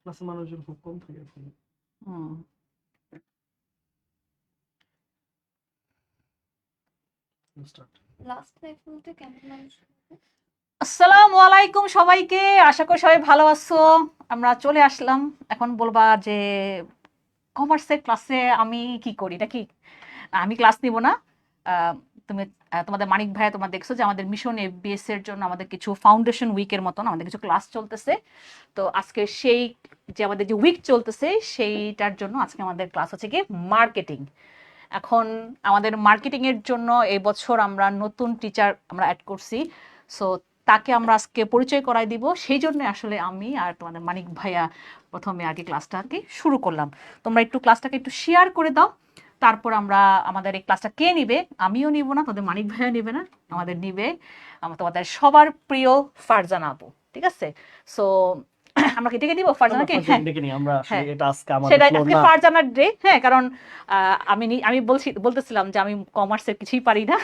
ক্লাসে মানুষজন খুব কম থাকে এখন। হুম। স্টার্ট। লাস্ট লাইফ বলতে কেমন মানুষ? আসসালামু আলাইকুম সবাইকে, আশা করি সবাই ভালো আছো। আমরা চলে আসলাম, এখন বলবা যে কমার্সের ক্লাসে আমি কি করি, এটা কি? আমি ক্লাস নিব না। আহ, তুমি তোমাদের মানিক ভাইয়া তোমরা দেখছো যে আমাদের মিশন এফবিএস এর জন্য আমাদের কিছু ফাউন্ডেশন উইকের মতন আমাদের কিছু ক্লাস চলতেছে। তো আজকে সেই যে আমাদের যে উইক চলতেছে সেইটার জন্য আজকে আমাদের ক্লাস হচ্ছে কি মার্কেটিং। এখন আমাদের মার্কেটিং এর জন্য এই বছর আমরা নতুন টিচার আমরা অ্যাড করছি। সো তাকে আমরা আজকে পরিচয় করাই দিব, সেই জন্য আসলে আমি আর তোমাদের মানিক ভাইয়া প্রথমে আর কি ক্লাসটা আর কি শুরু করলাম। তোমরা একটু ক্লাসটাকে একটু শেয়ার করে দাও, তারপর আমরা আমাদের এই ক্লাসটা কে নিবে, আমিও নিব না, তোদের মানিক ভাইয়া নিবে না, আমাদের নিবে তোমাদের সবার প্রিয় ফারজানা আপু। ঠিক আছে? সো আমরা কি ডেকে দিব ফারজানাকে? হ্যাঁ, ডেকে নিই আমরা, আসলে হ্যাঁ, এটা আজকে আমাদের সেটা ফ্লোর আজকে না। ফারজানার ডে। হ্যাঁ, কারণ আমি বলতেছিলাম যে আমি কমার্সের কিছুই পারি না।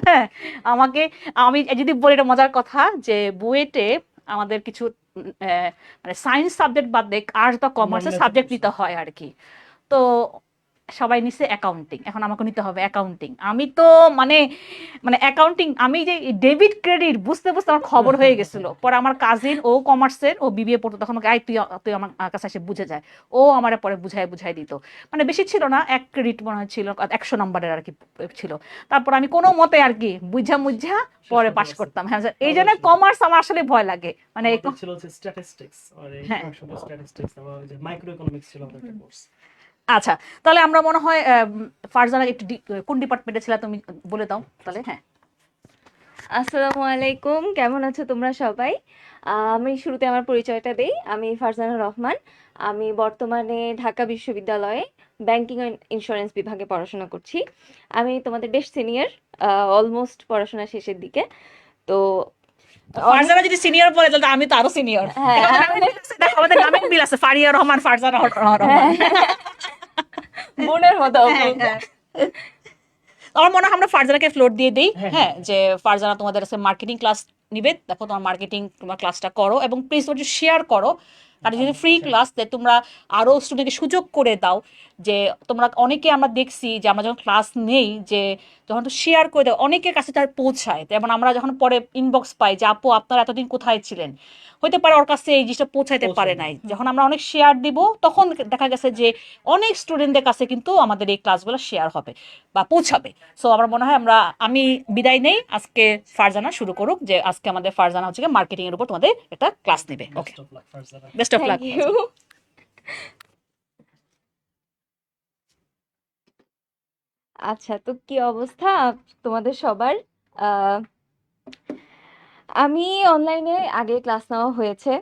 হ্যাঁ, আমাকে আমি যদি বলি এটা মজার কথা যে বুয়েটে আমাদের কিছু মানে সায়েন্স সাবজেক্ট বাদ দিয়ে আর্টস বা কমার্সের Nomination সাবজেক্ট করছে। নিতে হয় আর কি। তো সবাই নিছে অ্যাকাউন্টিং, এখন আমাকে নিতে হবে অ্যাকাউন্টিং। আমি তো মানে মানে অ্যাকাউন্টিং, আমি যে ডেবিট ক্রেডিট বুঝতে বুঝতে আমার খবর হয়ে গেছিল। পরে আমার কাজিন, ও কমার্সের, ও বিবিএ পড়তো, তখন ওকে, তুই তুই আমার কাছে এসে বুঝে যায়। ও আমার পরে বুঝাই দিত। মানে বেশি ছিল না, 1 ক্রেডিট মনে হয় ছিল, 100 নম্বরের আর কি ছিল। তারপর আমি কোনো মতে আর কি বুঝা পরে পাশ করতাম। হ্যাঁ, এই জন্য কমার্স আমার আসলে ভয় লাগে। মানে আমাদের ছিল হচ্ছে স্ট্যাটিস্টিক্স আর হ্যাঁ, ইন্টারন্যাশনাল স্ট্যাটিস্টিক্স, আবার ওই যে মাইক্রো ইকোনমিক্স ছিল আমাদের একটা কোর্স। আচ্ছা, তাহলে আমরা মনে হয় ফারজানা একটু কোন ডিপার্টমেন্টে ছিল তুমি বলে দাও তাহলে। হ্যাঁ, আসসালামু আলাইকুম, কেমন আছো তোমরা সবাই? আমি শুরুতে আমার পরিচয়টা দেই। আমি ফারজানা রহমান। আমি বর্তমানে ঢাকা বিশ্ববিদ্যালয়ে ব্যাংকিং অ্যান্ড ইন্স্যুরেন্স বিভাগে পড়াশোনা করছি। আমি তোমাদের বেশ সিনিয়র, অলমোস্ট পড়াশোনা শেষের দিকে। তো ফারজানা যদি সিনিয়র বলে তাহলে আমি তো আরো সিনিয়র। হ্যাঁ, আমাদের নামের মিল আছে, ফারিয়া রহমান, ফারজানা রহমান। বোনের মতো। হ্যাঁ, হ্যাঁ। আমার মনে হয় আমরা ফারজানাকে ফ্লোর দিয়ে দিই। হ্যাঁ, যে ফারজানা তোমাদের কাছে মার্কেটিং ক্লাস নিবে, দেখো তোমার মার্কেটিং তোমার ক্লাসটা করো এবং প্লিজ তোমরা শেয়ার করো। আর যদি ফ্রি ক্লাস তোমরা আরো স্টুডেন্টকে সুযোগ করে দাও, যে তোমরা অনেকে আমরা দেখছি যে আমরা যখন ক্লাস নেই, যে যখন তো শেয়ার করে দাও অনেকের কাছে তার পৌঁছায়। যেমন আমরা যখন পরে ইনবক্স পাই যে আপু আপনারা এতদিন কোথায় ছিলেন, হইতে পারে ওর কাছে এই জিনিসটা পৌঁছাইতে পারে নাই। যখন আমরা অনেক শেয়ার দিব তখন দেখা গেছে যে অনেক স্টুডেন্টদের কাছে কিন্তু আমাদের এই ক্লাসগুলো শেয়ার হবে বা পৌঁছাবে। সো আমার মনে হয় আমি বিদায় নেই, আজকে ফারজানা শুরু করুক। যে আজকে আমাদের ফারজানা হচ্ছে মার্কেটিং এর উপর তোমাদের একটা ক্লাস নেবে। Okay, best of luck. Thank you. আচ্ছা, তো কি অবস্থা তোমাদের সবার? আহ আমি অনলাইনে আগে ক্লাস নেওয়া হয়েছে,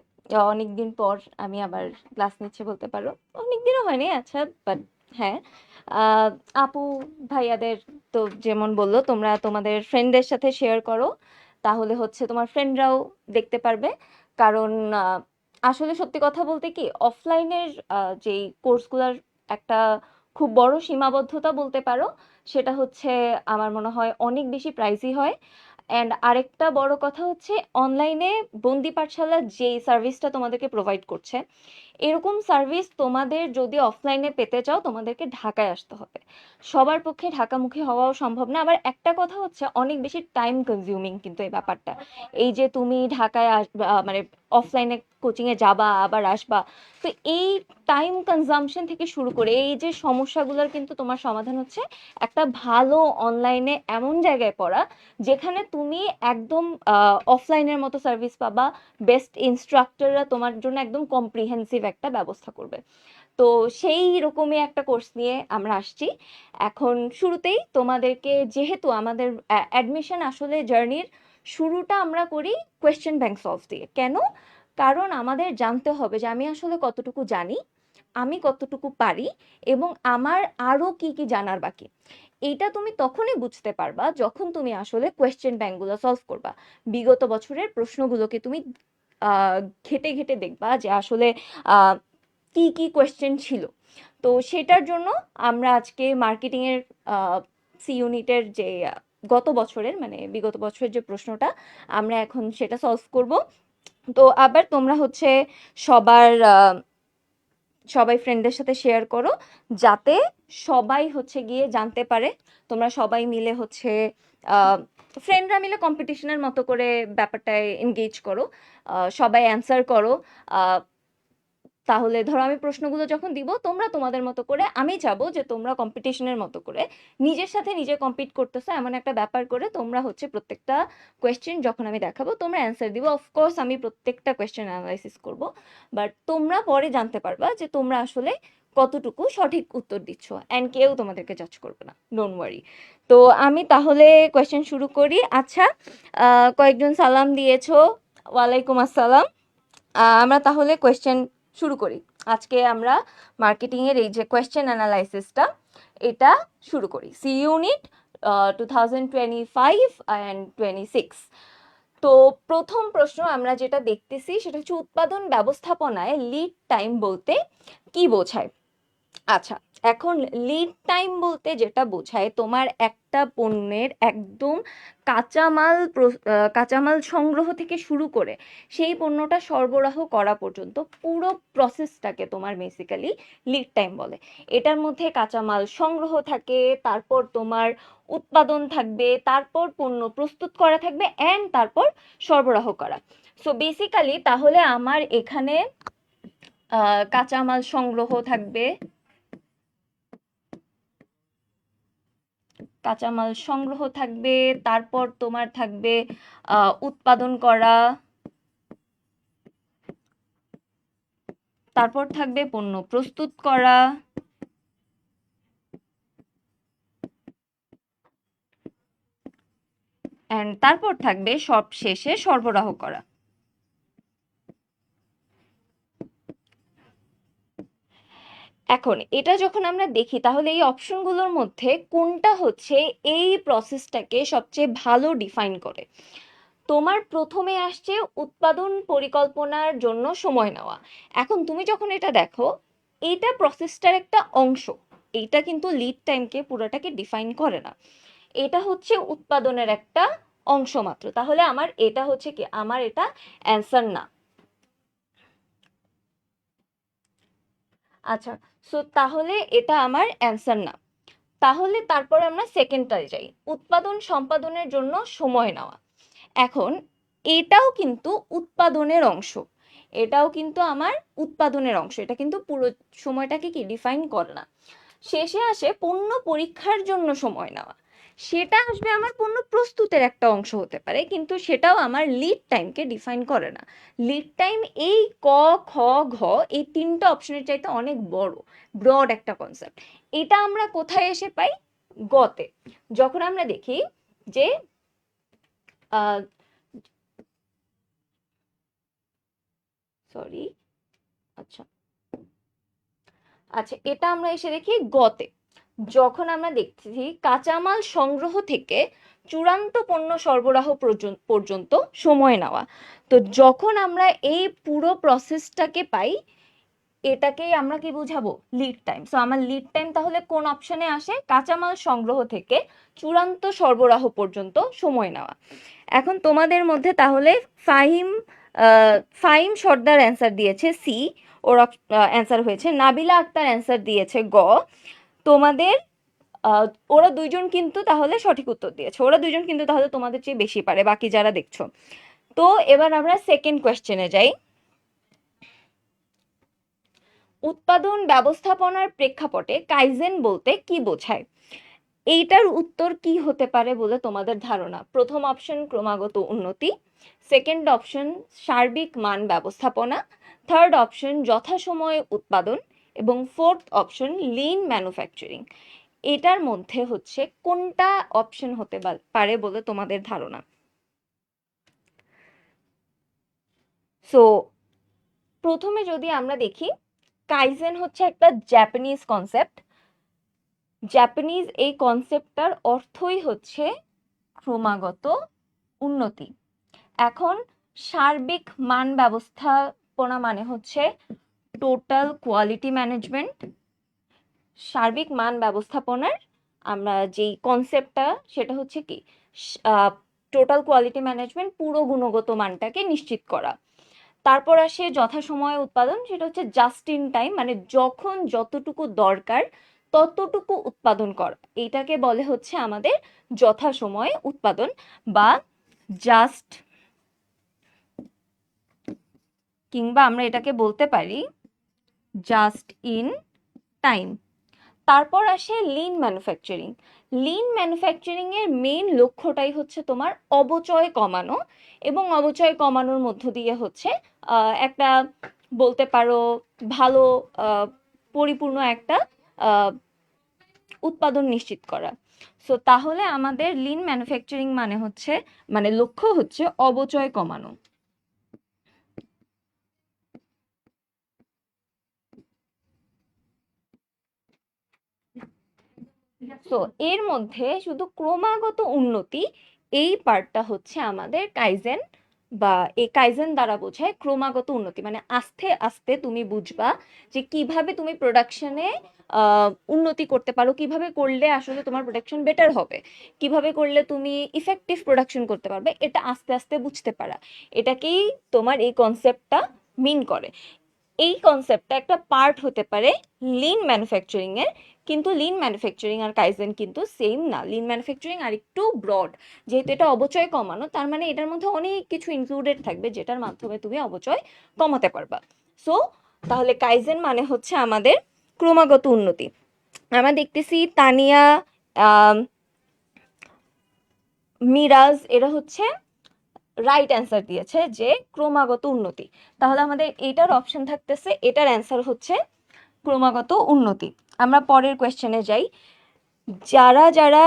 অনেকদিন পর আমি আবার ক্লাস নিচ্ছে বলতে পারো। অনেকদিনও হয়নি, আচ্ছা, বাট হ্যাঁ। আহ, আপু ভাইয়াদের তো যেমন বললো তোমরা তোমাদের ফ্রেন্ডদের সাথে শেয়ার করো, তাহলে হচ্ছে তোমার ফ্রেন্ডরাও দেখতে পারবে। কারণ আসলে সত্যি কথা বলতে কি, অফলাইনের যেই কোর্সগুলোর একটা খুব বড় সীমাবদ্ধতা বলতে পারো, সেটা হচ্ছে আমার মনে হয় অনেক বেশি প্রাইসি হয়। অ্যান্ড আরেকটা বড় কথা হচ্ছে, অনলাইনে বন্দি পাঠশালা যে সার্ভিসটা তোমাদেরকে প্রোভাইড করছে, এরকম সার্ভিস তোমাদের যদি অফলাইনে পেতে চাও তোমাদেরকে ঢাকায় আসতে হবে। সবার পক্ষে ঢাকামুখী হওয়াও সম্ভব না। আবার একটা কথা হচ্ছে, অনেক বেশি টাইম কনজিউমিং কিন্তু এই ব্যাপারটা। এই যে তুমি ঢাকায় আসবা, মানে অফলাইনে কোচিংয়ে যাবা আবার আসবা, তো এই টাইম কনজাম্পশন থেকে শুরু করে এই যে সমস্যাগুলোর কিন্তু তোমার সমাধান হচ্ছে একটা ভালো অনলাইনে এমন জায়গায় পড়া, যেখানে তুমি একদম অফলাইনের মতো সার্ভিস পাবা। বেস্ট ইনস্ট্রাক্টররা তোমার জন্য একদম কম্প্রিহেন্সিভ একটা ব্যবস্থা করবে। তো সেই রকমই একটা কোর্স নিয়ে আমরা আসছি। এখন শুরুতেই তোমাদেরকে, যেহেতু আমাদের অ্যাডমিশন আসলে জার্নির শুরুটা আমরা করি কোয়েশ্চেন ব্যাংক সলভ দিয়ে। কেন? কারণ আমাদের জানতে হবে যে আমি আসলে কতটুকু জানি, আমি কতটুকু পারি, এবং আমার আরো কি কি জানার বাকি। এইটা তুমি তখনই বুঝতে পারবা যখন তুমি আসলে কোয়েশ্চেন ব্যাংকগুলো সলভ করবা। বিগত বছরের প্রশ্নগুলোকে তুমি আহ ঘেটে ঘেটে দেখবা যে আসলে আহ কি কি কোয়েশ্চেন ছিল। তো সেটার জন্য আমরা আজকে মার্কেটিং এর সি ইউনিটের যে গত বছরের, মানে বিগত বছরের যে প্রশ্নটা, আমরা এখন সেটা সলভ করব। তো আবার তোমরা হচ্ছে সবার সবাই ফ্রেন্ডদের সাথে শেয়ার করো, যাতে সবাই হচ্ছে গিয়ে জানতে পারে। তোমরা সবাই মিলে হচ্ছে ফ্রেন্ডরা মিলে কম্পিটিশনের মতো করে ব্যাপারটায় এনগেজ করো, সবাই অ্যান্সার করো। আহ, তাহলে ধরো আমি প্রশ্নগুলো যখন দিব, তোমরা তোমাদের মতো করে, আমি চাবো যে তোমরা কম্পিটিশনের মতো করে নিজের সাথে নিজে কম্পিট করতেছো এমন একটা ব্যাপার করে তোমরা হচ্ছে প্রত্যেকটা কোয়েশ্চেন যখন আমি দেখাবো তোমরা অ্যান্সার দিবো। অফকোর্স আমি প্রত্যেকটা কোয়েশ্চেন অ্যানালাইসিস করব, বাট তোমরা পরে জানতে পারবা যে তোমরা আসলে কতটুকু সঠিক উত্তর দিচ্ছ, অ্যান্ড কেউ তোমাদেরকে জাজ করবে না, ডোন্ট ওয়ারি। তো আমি তাহলে কোয়েশ্চেন শুরু করি। আচ্ছা, কয়েকজন সালাম দিয়েছো, ওয়ালাইকুম আসসালাম। আমরা তাহলে কোয়েশ্চেন শুরু করি। আজকে আমরা মার্কেটিং এর এই যে কোয়েশ্চেন অ্যানালাইসিসটা এটা শুরু করি, সি ইউনিট 2025 অ্যান্ড 26। তো প্রথম প্রশ্ন আমরা যেটা দেখতেছি সেটা হচ্ছে উৎপাদন ব্যবস্থাপনায় লিড টাইম বলতে কি বোঝায়। আচ্ছা, এখন লিড টাইম বলতে যেটা বোঝায়, তোমার একটা পণ্যের একদম কাঁচামাল সংগ্রহ থেকে শুরু করে সেই পণ্যটা সরবরাহ করা পর্যন্ত পুরো প্রসেসটাকে তোমার বেসিক্যালি লিড টাইম বলে। এটার মধ্যে কাঁচামাল সংগ্রহ থাকে, তারপর তোমার উৎপাদন থাকবে, তারপর পণ্য প্রস্তুত করা থাকবে, অ্যান্ড তারপর সরবরাহ করা। সো বেসিক্যালি তাহলে আমার এখানে কাঁচামাল সংগ্রহ থাকবে, তারপর তোমার থাকবে উৎপাদন করা, তারপর থাকবে পণ্য প্রস্তুত করা, এন্ড তারপর থাকবে সব শেষে সরবরাহ করা। এখন এটা যখন আমরা দেখি তাহলে এই অপশনগুলোর মধ্যে কোনটা হচ্ছে এই প্রসেসটাকে সবচেয়ে ভালো ডিফাইন করে। তোমার প্রথমে আসছে উৎপাদন পরিকল্পনার জন্য সময় নেওয়া। এখন তুমি যখন এটা দেখো, এটা প্রসেসটার একটা অংশ, এইটা কিন্তু লিড টাইমকে পুরোটাকে ডিফাইন করে না, এটা হচ্ছে উৎপাদনের একটা অংশ মাত্র। তাহলে আমার এটা হচ্ছে কি, আমার এটা অ্যান্সার না। আচ্ছা, সো তাহলে এটা আমার অ্যান্সার না। তাহলে তারপর আমরা সেকেন্ডটায় যাই, উৎপাদন সম্পাদনের জন্য সময় নেওয়া। এখন এটাও কিন্তু উৎপাদনের অংশ, এটাও কিন্তু আমার উৎপাদনের অংশ, এটা কিন্তু পুরো সময়টাকে কি ডিফাইন করে না। শেষে আসে পণ্য পরীক্ষার জন্য সময় নেওয়া, সেটা আসবে আমার পণ্য প্রস্তুতের একটা অংশ হতে পারে, কিন্তু সেটাও আমার লিড টাইমকে ডিফাইন করে না। লিড টাইম এই ক, খ, ঘ এই তিনটা অপশনের চাইতে অনেক বড়, ব্রড একটা কনসেপ্ট। এটা আমরা কোথায় এসে পাই? গতে। যখন আমরা দেখি যে সরি, আচ্ছা আচ্ছা, এটা আমরা এসে দেখি গতে, যখন আমরা দেখছি কাঁচামাল সংগ্রহ থেকে চূড়ান্ত পণ্য সরবরাহ পর্যন্ত সময় নেওয়া। তো যখন আমরা এই পুরো প্রসেসটাকে পাই, এটাকেই আমরা কি বুঝাবো? Lead time. সো আমার লিড টাইম তাহলে কোন অপশনে আসে? কাঁচামাল সংগ্রহ থেকে চূড়ান্ত সরবরাহ পর্যন্ত সময় নেওয়া। এখন তোমাদের মধ্যে তাহলে ফাহিম সর্দার অ্যান্সার দিয়েছে সি, ওর অ্যান্সার হয়েছে। নাবিলা আক্তার অ্যান্সার দিয়েছে গ। তোমাদের ওরা দুইজন কিন্তু তাহলে সঠিক উত্তর দিয়েছে, ওরা দুইজন কিন্তু তাহলে তোমাদের চেয়ে বেশি পারে বাকি যারা দেখছো। তো এবার আমরা সেকেন্ড কোয়েশ্চেনে যাই। উৎপাদন ব্যবস্থাপনার প্রেক্ষাপটে কাইজেন বলতে কি বোঝায়? এইটার উত্তর কি হতে পারে বলে তোমাদের ধারণা? প্রথম অপশন ক্রমাগত উন্নতি, সেকেন্ড অপশন সার্বিক মান ব্যবস্থাপনা, থার্ড অপশন যথাসময়ে উৎপাদন, এবং ফোর্থ অপশন লিন ম্যানুফ্যাকচারিং। এটার মধ্যে হচ্ছে কোনটা অপশন হতে পারে বলে তোমাদের ধারণা? সো প্রথমে যদি আমরা দেখি, কাইজেন হচ্ছে একটা জাপানিজ কনসেপ্ট। জাপানিজ এই কনসেপ্টটার অর্থই হচ্ছে ক্রমাগত উন্নতি। এখন সার্বিক মান ব্যবস্থাপনা মানে হচ্ছে টোটাল কোয়ালিটি ম্যানেজমেন্ট। সার্বিক মান ব্যবস্থাপনার আমরা যেই কনসেপ্টটা সেটা হচ্ছে কি, টোটাল কোয়ালিটি ম্যানেজমেন্ট, পুরো গুণগত মানটাকে নিশ্চিত করা। তারপর আসে যথাসময়ে উৎপাদন, সেটা হচ্ছে জাস্ট ইন টাইম, মানে যখন যতটুকু দরকার ততটুকু উৎপাদন করা, এটাকে বলে হচ্ছে আমাদের যথাসময়ে উৎপাদন বা জাস্ট, কিংবা আমরা এটাকে বলতে পারি জাস্ট ইন টাইম। তারপর আসে লিন ম্যানুফ্যাকচারিং। লিন ম্যানুফ্যাকচারিং এর মেইন লক্ষ্যটাই হচ্ছে তোমার অপচয় কমানো, এবং অপচয় কমানোর মধ্য দিয়ে হচ্ছে একটা বলতে পারো ভালো পরিপূর্ণ একটা আহ, উৎপাদন নিশ্চিত করা। সো তাহলে আমাদের লিন ম্যানুফ্যাকচারিং মানে হচ্ছে, মানে লক্ষ্য হচ্ছে অপচয় কমানো। তো এর মধ্যে শুধু ক্রমাগত উন্নতি, এই পার্টটা হচ্ছে আমাদের কাইজেন, বা এই কাইজেন দ্বারা বোঝায় ক্রমাগত উন্নতি, মানে আস্তে আস্তে তুমি বুঝবা যে কিভাবে তুমি প্রোডাকশনে উন্নতি করতে পারো, কিভাবে করলে আসলে তোমার প্রোডাকশন বেটার হবে, কিভাবে করলে তুমি ইফেক্টিভ প্রোডাকশন করতে পারবে, এটা আস্তে আস্তে বুঝতে পারা, এটাকেই তোমার এই কনসেপ্টটা মিন করে। এই কনসেপ্টটা একটা পার্ট হতে পারে লিন ম্যানুফ্যাকচারিং এর, কিন্তু লিন ম্যানুফ্যাকচারিং আর কাইজেন কিন্তু সেম না। লিন ম্যানুফ্যাকচারিং আর একটু ব্রড, যেহেতু এটা অবচয় কমানো, তার মানে এটার মধ্যে অনেক কিছু ইনক্লুডেড থাকবে যেটার মাধ্যমে তুমি অবচয় কমাতে পারবা। সো তাহলে কাইজেন মানে হচ্ছে আমাদের ক্রমাগত উন্নতি। আমরা দেখতেছি তানিয়া, মিরাজ, এরা হচ্ছে রাইট অ্যান্সার দিয়েছে যে ক্রমাগত উন্নতি। তাহলে আমাদের এটার অপশন থাকতেছে, এটার অ্যান্সার হচ্ছে ক্রমাগত উন্নতি। আমরা পরের কোয়েশ্চেনে যাই। যারা যারা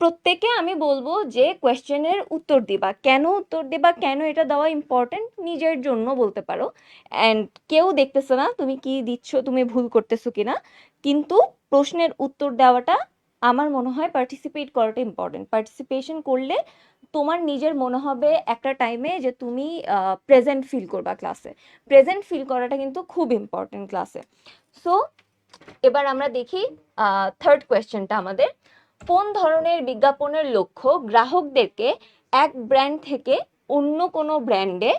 প্রত্যেকে আমি বলবো যে কোয়েশ্চেনের উত্তর দিবা, কেন উত্তর দিবা, কেন এটা দেওয়া ইম্পর্টেন্ট নিজের জন্য বলতে পারো, অ্যান্ড কেউ দেখতেছে না তুমি কি দিচ্ছ, তুমি ভুল করতেছো কিনা, কিন্তু প্রশ্নের উত্তর দেওয়াটা আমার মনে হয় পার্টিসিপেট করাটা ইম্পর্টেন্ট। পার্টিসিপেশন করলে তোমার নিজের মনে হবে একটা টাইমে যে তুমি প্রেজেন্ট ফিল করবা ক্লাসে। প্রেজেন্ট ফিল করাটা কিন্তু খুব ইম্পর্টেন্ট ক্লাসে। সো এবার আমরা দেখি থার্ড কোয়েশ্চেনটা আমাদের, কোন ধরনের বিজ্ঞাপনের লক্ষ্য গ্রাহকদেরকে এক ব্র্যান্ড থেকে অন্য কোনো ব্র্যান্ডে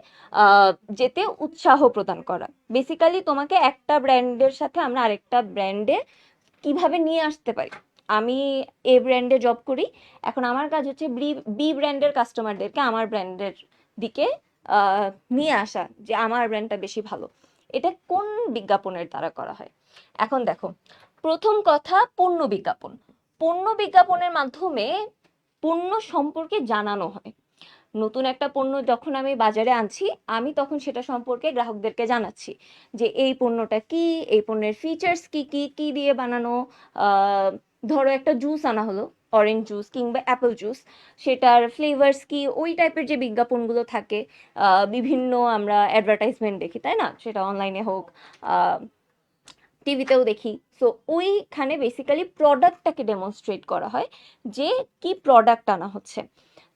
যেতে উৎসাহ প্রদান করা। বেসিক্যালি তোমাকে একটা ব্র্যান্ডের সাথে আমরা আরেকটা ব্র্যান্ডে কিভাবে নিয়ে আসতে পারি। আমি এ ব্র্যান্ডে জব করি, এখন আমার কাজ হচ্ছে বি ব্র্যান্ডের কাস্টমারদেরকে আমার ব্র্যান্ডের দিকে নিয়ে আসা, যে আমার ব্র্যান্ডটা বেশি ভালো। এটা কোন বিজ্ঞাপনের দ্বারা করা হয়? এখন দেখো, প্রথম কথা পণ্য বিজ্ঞাপন। পণ্য বিজ্ঞাপনের মাধ্যমে পণ্য সম্পর্কে জানানো হয়। নতুন একটা পণ্য যখন আমি বাজারে আনছি, আমি তখন সেটা সম্পর্কে গ্রাহকদেরকে জানাচ্ছি যে এই পণ্যটা কি, এই পণ্যের ফিচার্স কি কি, কি দিয়ে বানানো। ধরো একটা জুস আনা হলো, অরেঞ্জ জুস কিংবা অ্যাপেল জুস, সেটার ফ্লেভার্স কি, ওই টাইপের যে বিজ্ঞাপনগুলো থাকে, বিভিন্ন আমরা অ্যাডভার্টাইজমেন্ট দেখি, তাই না, সেটা অনলাইনে হোক, টিভিতেও দেখি। সো ওইখানে বেসিক্যালি প্রোডাক্টটাকে ডেমনস্ট্রেট করা হয় যে কি প্রোডাক্ট আনা হচ্ছে।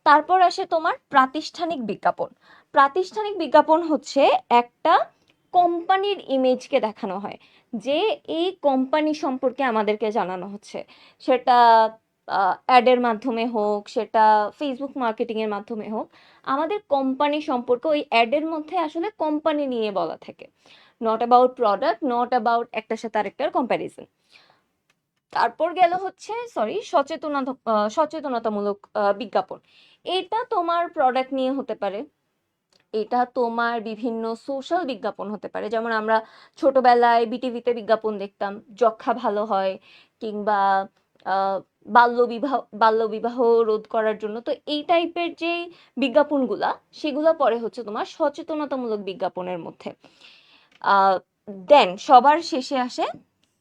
তারপর আসে তোমার প্রাতিষ্ঠানিক বিজ্ঞাপন। প্রাতিষ্ঠানিক বিজ্ঞাপন হচ্ছে একটা কোম্পানির ইমেজকে দেখানো হয়, যে এই কোম্পানি সম্পর্কে আমাদেরকে জানানো হচ্ছে, সেটা অ্যাডের মাধ্যমে হোক, সেটা ফেসবুক মার্কেটিং এর মাধ্যমে হোক, আমাদের কোম্পানি সম্পর্কে ওই অ্যাডের মধ্যে আসলে কোম্পানি নিয়ে বলা থাকে, not about product, not about একটার সাথে আরেকটার কম্প্যারিজন। তারপর গেল হচ্ছে সচেতনতামূলক বিজ্ঞাপন। এটা তোমার প্রোডাক্ট নিয়ে হতে পারে, এটা তোমার বিভিন্ন সোশ্যাল বিজ্ঞাপন হতে পারে, যেমন আমরা ছোটবেলায় বিটিভিতে বিজ্ঞাপন দেখতাম, যক্ষা ভালো হয়, কিংবা আহ, বাল্যবিবাহ রোধ করার জন্য। তো এই টাইপের যে বিজ্ঞাপনগুলা, সেগুলো পরে হচ্ছে তোমার সচেতনতামূলক বিজ্ঞাপনের মধ্যে। দেন সবার শেষে আসে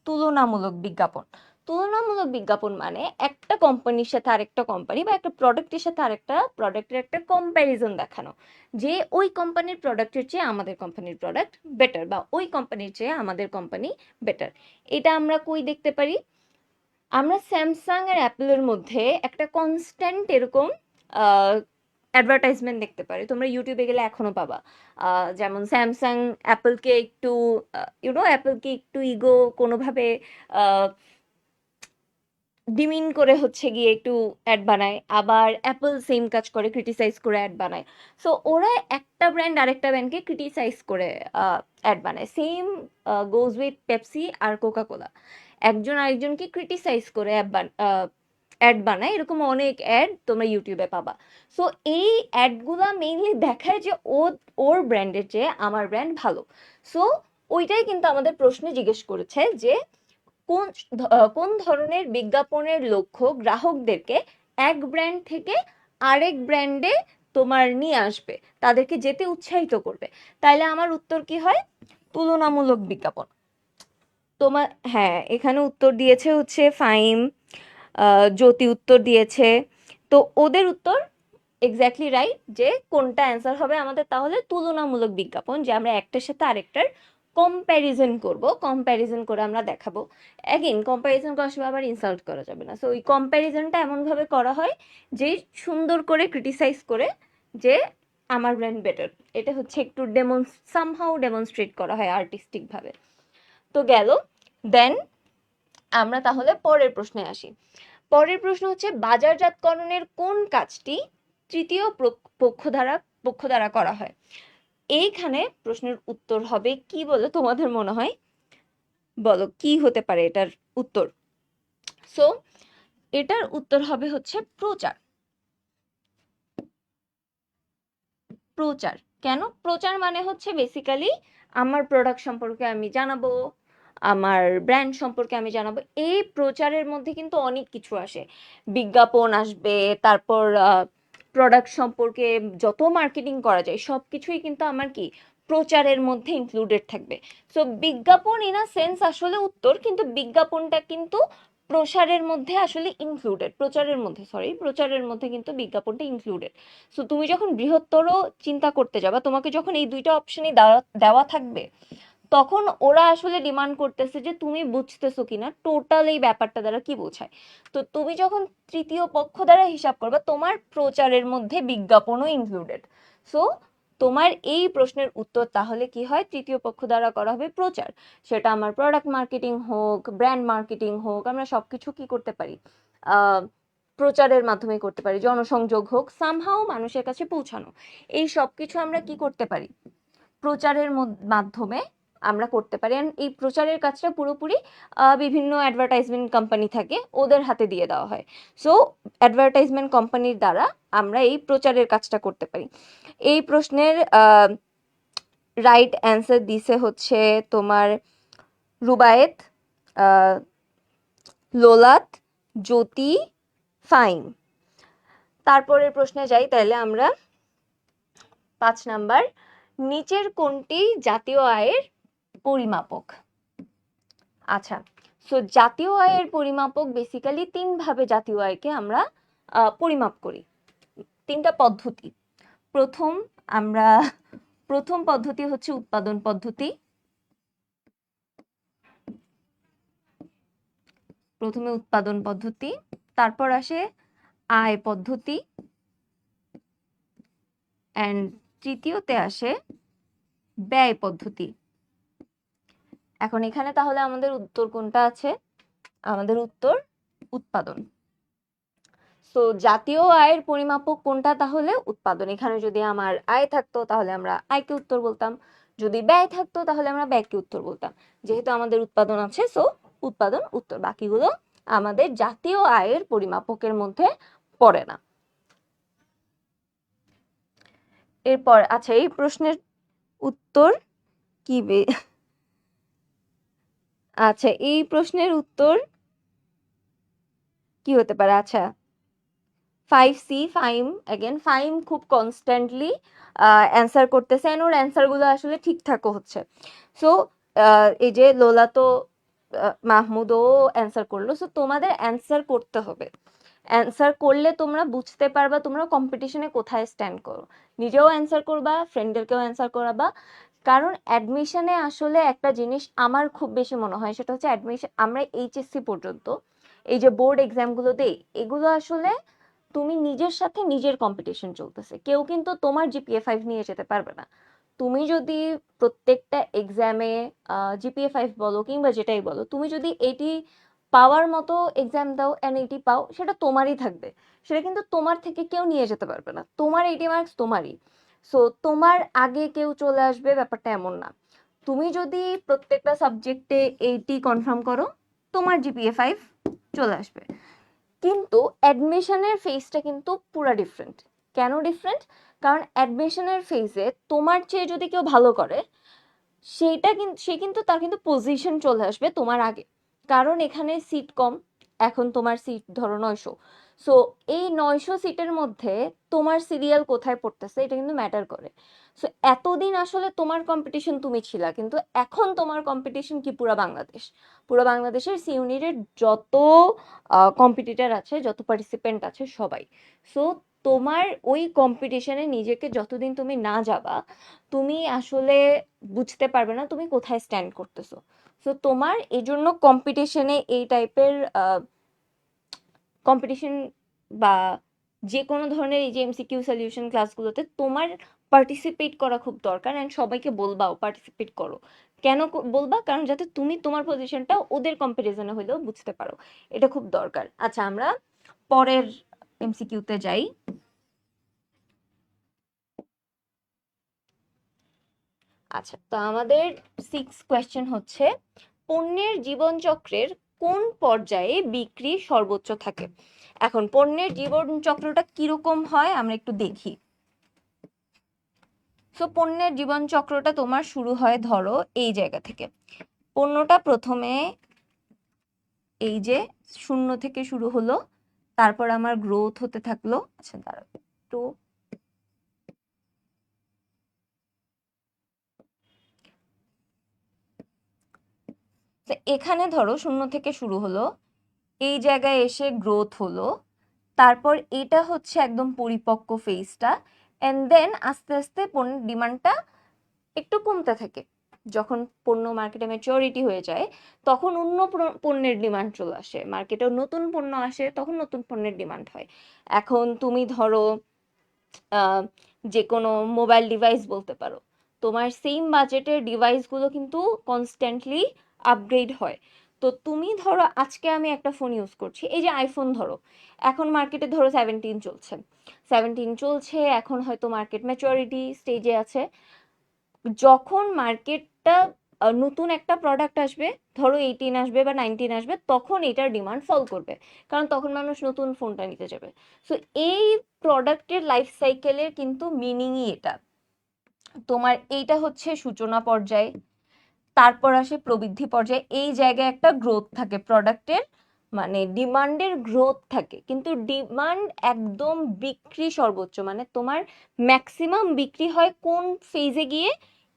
তুলনামূলক বিজ্ঞাপন। তুলনামূলক বিজ্ঞাপন মানে একটা কোম্পানির সাথে আরেকটা কোম্পানি, বা একটা প্রোডাক্টের সাথে আরেকটা প্রোডাক্টের একটা কম্প্যারিজন দেখানো, যে ওই কোম্পানির প্রোডাক্টের চেয়ে আমাদের কোম্পানির প্রোডাক্ট বেটার, বা ওই কোম্পানির চেয়ে আমাদের কোম্পানি বেটার। এটা আমরা কই দেখতে পারি? আমরা স্যামসাং আর অ্যাপেলের মধ্যে একটা কনস্ট্যান্ট এরকম অ্যাডভার্টাইজমেন্ট দেখতে পারি, তোমরা ইউটিউবে গেলে এখনো পাবা। যেমন স্যামসাং অ্যাপেলকে একটু অ্যাপেলকে একটু ইগো কোনোভাবে ডিমিন করে হচ্ছে গিয়ে একটু অ্যাড বানায়, আবার অ্যাপল সেম কাজ করে, ক্রিটিসাইজ করে অ্যাড বানায়। সো ওরা একটা ব্র্যান্ড আরেকটা ব্র্যান্ডকে ক্রিটিসাইজ করে অ্যাড বানায়। সেম গোজ উইথ পেপসি আর কোকা কোলা, একজন আরেকজনকে ক্রিটিসাইজ করে অ্যাড বানায়। এরকম অনেক অ্যাড তোমরা ইউটিউবে পাবা। সো এই অ্যাডগুলা মেইনলি দেখায় যে ওর ব্র্যান্ডের চেয়ে আমার ব্র্যান্ড ভালো। সো ওইটাই কিন্তু আমাদের প্রশ্নে জিজ্ঞেস করেছে যে কোন ধরনের বিজ্ঞাপনের লক্ষ্য গ্রাহকদেরকে এক ব্র্যান্ড থেকে আরেক ব্র্যান্ডে তোমার নিয়ে আসবে, তাদেরকে যেতে উৎসাহিত করবে। তাইলে আমার উত্তর কি হয়? তুলনামূলক বিজ্ঞাপন। তোমার, হ্যাঁ, এখানে উত্তর দিয়েছে হচ্ছে ফাইম, জ্যোতি উত্তর দিয়েছে। তো ওদের উত্তর এক্স্যাক্টলি রাইট, যে কোনটা অ্যান্সার হবে আমাদের তাহলে তুলনামূলক বিজ্ঞাপন, যে আমরা একটার সাথে আরেকটার কম্প্যারিজন করব, কম্প্যারিজন করে আমরা দেখাবো। অ্যাগেন কম্প্যারিজন করার সময় আবার ইনসাল্ট করা যাবে না। সো ওই কম্প্যারিজনটা এমনভাবে করা হয় যে সুন্দর করে ক্রিটিসাইজ করে যে আমার ব্র্যান্ড বেটার, এটা হচ্ছে একটু সামহাউ ডেমনস্ট্রেট করা হয় আর্টিস্টিক ভাবে। তো গেল। দেন আমরা তাহলে পরের প্রশ্নে আসি। পরের প্রশ্ন হচ্ছে বাজারজাতকরণের কোন কাজটি তৃতীয় পক্ষ দ্বারা করা হয়? এইখানে প্রশ্নের উত্তর হবে কি বলে তোমাদের মনে হয়? বলো কি হতে পারে এটার উত্তর? সো এটার উত্তর হবে হচ্ছে প্রচার। প্রচার কেন? প্রচার মানে হচ্ছে বেসিক্যালি আমার প্রোডাক্ট সম্পর্কে আমি জানাবো, আমার ব্র্যান্ড সম্পর্কে আমি জানাবো। এই প্রচারের মধ্যে কিন্তু অনেক কিছু আসে, বিজ্ঞাপন আসবে, তারপর প্রোডাক্ট সম্পর্কে যত মার্কেটিং করা যায় সব কিছুই কিন্তু আমার কি প্রচারের মধ্যে ইনক্লুডেড থাকবে। সো বিজ্ঞাপন ইন আ সেন্স আসলে উত্তর, কিন্তু বিজ্ঞাপনটা কিন্তু প্রচারের মধ্যে আসলে ইনক্লুডেড, প্রচারের মধ্যে কিন্তু বিজ্ঞাপনটা ইনক্লুডেড। সো তুমি যখন বৃহত্তর চিন্তা করতে যাবা, তোমাকে যখন এই দুইটা অপশনই দেওয়া থাকবে, তখন ওরা আসলে ডিমান্ড করতেছে যে তুমি বুঝতেছো কিনা টোটাল এই ব্যাপারটা দ্বারা কি বোঝায়। তো তুমি যখন তৃতীয় পক্ষ দ্বারা হিসাব করবে, তোমার প্রচারের মধ্যে বিজ্ঞাপনও ইনক্লুডেড। সো তোমার এই প্রশ্নের উত্তর তাহলে কি হয়? তৃতীয় পক্ষ দ্বারা করা হবে প্রচার। সেটা আমার প্রোডাক্ট মার্কেটিং হোক, ব্র্যান্ড মার্কেটিং হোক, আমরা সবকিছু কি করতে পারি? প্রচারের মাধ্যমে করতে পারি। জনসংযোগ হোক, সামহাও মানুষের কাছে পৌঁছানো, এই সবকিছু আমরা কি করতে পারি? প্রচারের মাধ্যমে আমরা করতে পারি। এই প্রচারের কাজটা পুরোপুরি বিভিন্ন অ্যাডভার্টাইজমেন্ট কোম্পানি থাকে, ওদের হাতে দিয়ে দেওয়া হয়। সো অ্যাডভার্টাইজমেন্ট কোম্পানির দ্বারা আমরা এই প্রচারের কাজটা করতে পারি। এই প্রশ্নের রাইট অ্যান্সার দিছে হচ্ছে তোমার রুবায়েত, লোলাত, জ্যোতি, ফাইম। তারপরের প্রশ্নে যাই তাহলে আমরা। 5 নাম্বার, নিচের কোনটি জাতীয় আয়ের পরিমাপক? আচ্ছা, সো জাতীয় আয়ের পরিমাপক বেসিক্যালি 3 ভাবে জাতীয় আয়কে আমরা পরিমাপ করি, 3টা পদ্ধতি। প্রথম পদ্ধতি হচ্ছে উৎপাদন পদ্ধতি। প্রথমে উৎপাদন পদ্ধতি, তারপর আসে আয় পদ্ধতি, এন্ড তৃতীয়তে আসে ব্যয় পদ্ধতি। এখন এখানে তাহলে আমাদের উত্তর কোনটা আছে? আমাদের উত্তর উৎপাদন। সো জাতীয় আয়ের পরিমাপক কোনটা? তাহলে উৎপাদন। এখানে যদি আমার আয় থাকতো তাহলে আমরা আয়কে উত্তর বলতাম, যদি ব্যয় থাকতো তাহলে আমরা ব্যয়কে উত্তর বলতাম। যেহেতু আমাদের উৎপাদন আছে, সো উৎপাদন উত্তর। বাকিগুলো আমাদের জাতীয় আয়ের পরিমাপকের মধ্যে পড়ে না। এরপর আচ্ছা, এই প্রশ্নের উত্তর কি আচ্ছা, এই প্রশ্নের উত্তর কি হতে পারে? আচ্ছা, 5C, ফাইম। অ্যাগেন ফাইম খুব কনস্ট্যান্টলি অ্যান্সার করতেছে, এন্ড ওর অ্যান্সারগুলো আসলে ঠিকঠাকও হচ্ছে। সো এই যে লোলা তো মাহমুদও অ্যান্সার করলো। সো তোমাদের অ্যান্সার করতে হবে। অ্যান্সার করলে তোমরা বুঝতে পারবা তোমরা কম্পিটিশনে কোথায় স্ট্যান্ড করো। নিজেও অ্যান্সার করবা, ফ্রেন্ডদেরকেও অ্যান্সার করাবা। কারণ অ্যাডমিশনে আসলে একটা জিনিস আমার খুব বেশি মনে হয়, সেটা হচ্ছে অ্যাডমিশন, আমরা এইচএসসি পর্যন্ত এই যে বোর্ড এক্সামগুলো দেই, এগুলো আসলে তুমি নিজের সাথে নিজের কম্পিটিশন চলতেছে। কেউ কিন্তু তোমার জিপিএ 5 নিয়ে যেতে পারবে না। তুমি যদি প্রত্যেকটা এক্সামে জিপিএ 5 বলো কিংবা যেটাই বলো, তুমি যদি পাওয়ার মতো এক্সাম দাও, এনইটি পাও, সেটা তোমারই থাকবে, সেটা কিন্তু তোমার থেকে কেউ নিয়ে যেতে পারবে না, তোমার 80 মার্কস তোমারই। সো তোমার আগে কেউ চলে আসবে ব্যাপারটা এমন না। তুমি যদি প্রত্যেকটা সাবজেক্টে 80 কনফার্ম করো, তোমার জিপিএ 5 চলে আসবে। কিন্তু অ্যাডমিশনের ফেজটা কিন্তু পুরা ডিফারেন্ট। কেন ডিফারেন্ট? কারণ অ্যাডমিশনের ফেজে তোমার চেয়ে যদি কেউ ভালো করে, সে কিন্তু তার কিন্তু পজিশন চলে আসবে তোমার আগে, কারণ এখানে সিট কম। এখন তোমার সিট ধরো 900, সো এই 900 সিটের মধ্যে তোমার সিরিয়াল কোথায় পড়তেছে এটা কিন্তু ম্যাটার করে। সো এতদিন আসলে তোমার কম্পিটিশন তুমি ছিলা, কিন্তু এখন তোমার কম্পিটিশন কি পুরো বাংলাদেশ। পুরো বাংলাদেশের সি ইউনিটের যত কম্পিটিটর আছে, যত পার্টিসিপেন্ট আছে সবাই। সো তোমার ওই কম্পিটিশনে নিজেকে যতদিন তুমি না যাবা, তুমি আসলে বুঝতে পারবে না তুমি কোথায় স্ট্যান্ড করতেছো। সো তোমার এই জন্য কম্পিটিশনে এই টাইপের কম্পিটিশন বা যে কোনো ধরনের এই যে এমসিকিউ সলিউশন ক্লাসগুলোতে তোমার পার্টিসিপেট করা খুব দরকার। অ্যান্ড সবাইকে বলবাও পার্টিসিপেট করো। কেন বলবা? কারণ যাতে তুমি তোমার পজিশনটা ওদের কম্পারিজনে হলেও বুঝতে পারো, এটা খুব দরকার। আচ্ছা, আমরা পরের এমসিকিউতে যাই। আচ্ছা, তো আমাদের 6 কোয়েশ্চেন হচ্ছে, পণ্যের জীবনচক্রের কোন পর্যায়ে বিক্রি সর্বোচ্চ থাকে? এখন পণ্যের জীবনচক্রটা কিরকম হয় আমরা একটু দেখি। সো পণ্যের জীবনচক্রটা তোমার শুরু হয় ধরো এই জায়গা থেকে। পণ্যটা প্রথমে এই যে 0 থেকে শুরু হলো, তারপর আমার গ্রোথ হতে থাকলো। আচ্ছা দাঁড়াও একটু, তো এখানে ধরো 0 থেকে শুরু হলো, এই জায়গায় এসে গ্রোথ হলো, তারপর এটা হচ্ছে একদম পরিপক্ক ফেজটা, এন্ড দেন আস্তে আস্তে পণ্যের ডিমান্ডটা একটু কমতে থাকে। যখন পণ্য মার্কেটে ম্যাচুরিটি হয়ে যায়, তখন অন্য পণ্যের ডিমান্ড চলে আসে, মার্কেটে নতুন পণ্য আসে, তখন নতুন পণ্যের ডিমান্ড হয়। এখন তুমি ধরো যে কোনো মোবাইল ডিভাইস বলতে পারো, তোমার সেম বাজেটের ডিভাইসগুলো কিন্তু কনস্ট্যান্টলি আপগ্রেড হয়। তো তুমি ধরো আজকে আমি একটা ফোন ইউজ করছি, এই যে আইফোন ধরো, এখন মার্কেটে ধরো 17 চলছে, এখন হয়তো মার্কেট ম্যাচুরিটি স্টেজে আছে। যখন মার্কেটটা নতুন একটা প্রোডাক্ট আসবে, ধরো 18 আসবে বা 19 আসবে, তখন এটার ডিমান্ড ফল করবে, কারণ তখন মানুষ নতুন ফোনটা নিতে যাবে। সো এই প্রোডাক্টের লাইফ সাইকেলের কিন্তু মিনিংই এটা। তোমার এইটা হচ্ছে সূচনা পর্যায়ে, তারপর আসে প্রবৃদ্ধি পর্যায়ে। এই জায়গায় একটা গ্রোথ থাকে প্রোডাক্টের, মানে ডিমান্ডের গ্রোথ থাকে, কিন্তু ডিমান্ড একদম বিক্রি সর্বোচ্চ, মানে তোমার ম্যাক্সিমাম বিক্রি হয় কোন ফেজে গিয়ে?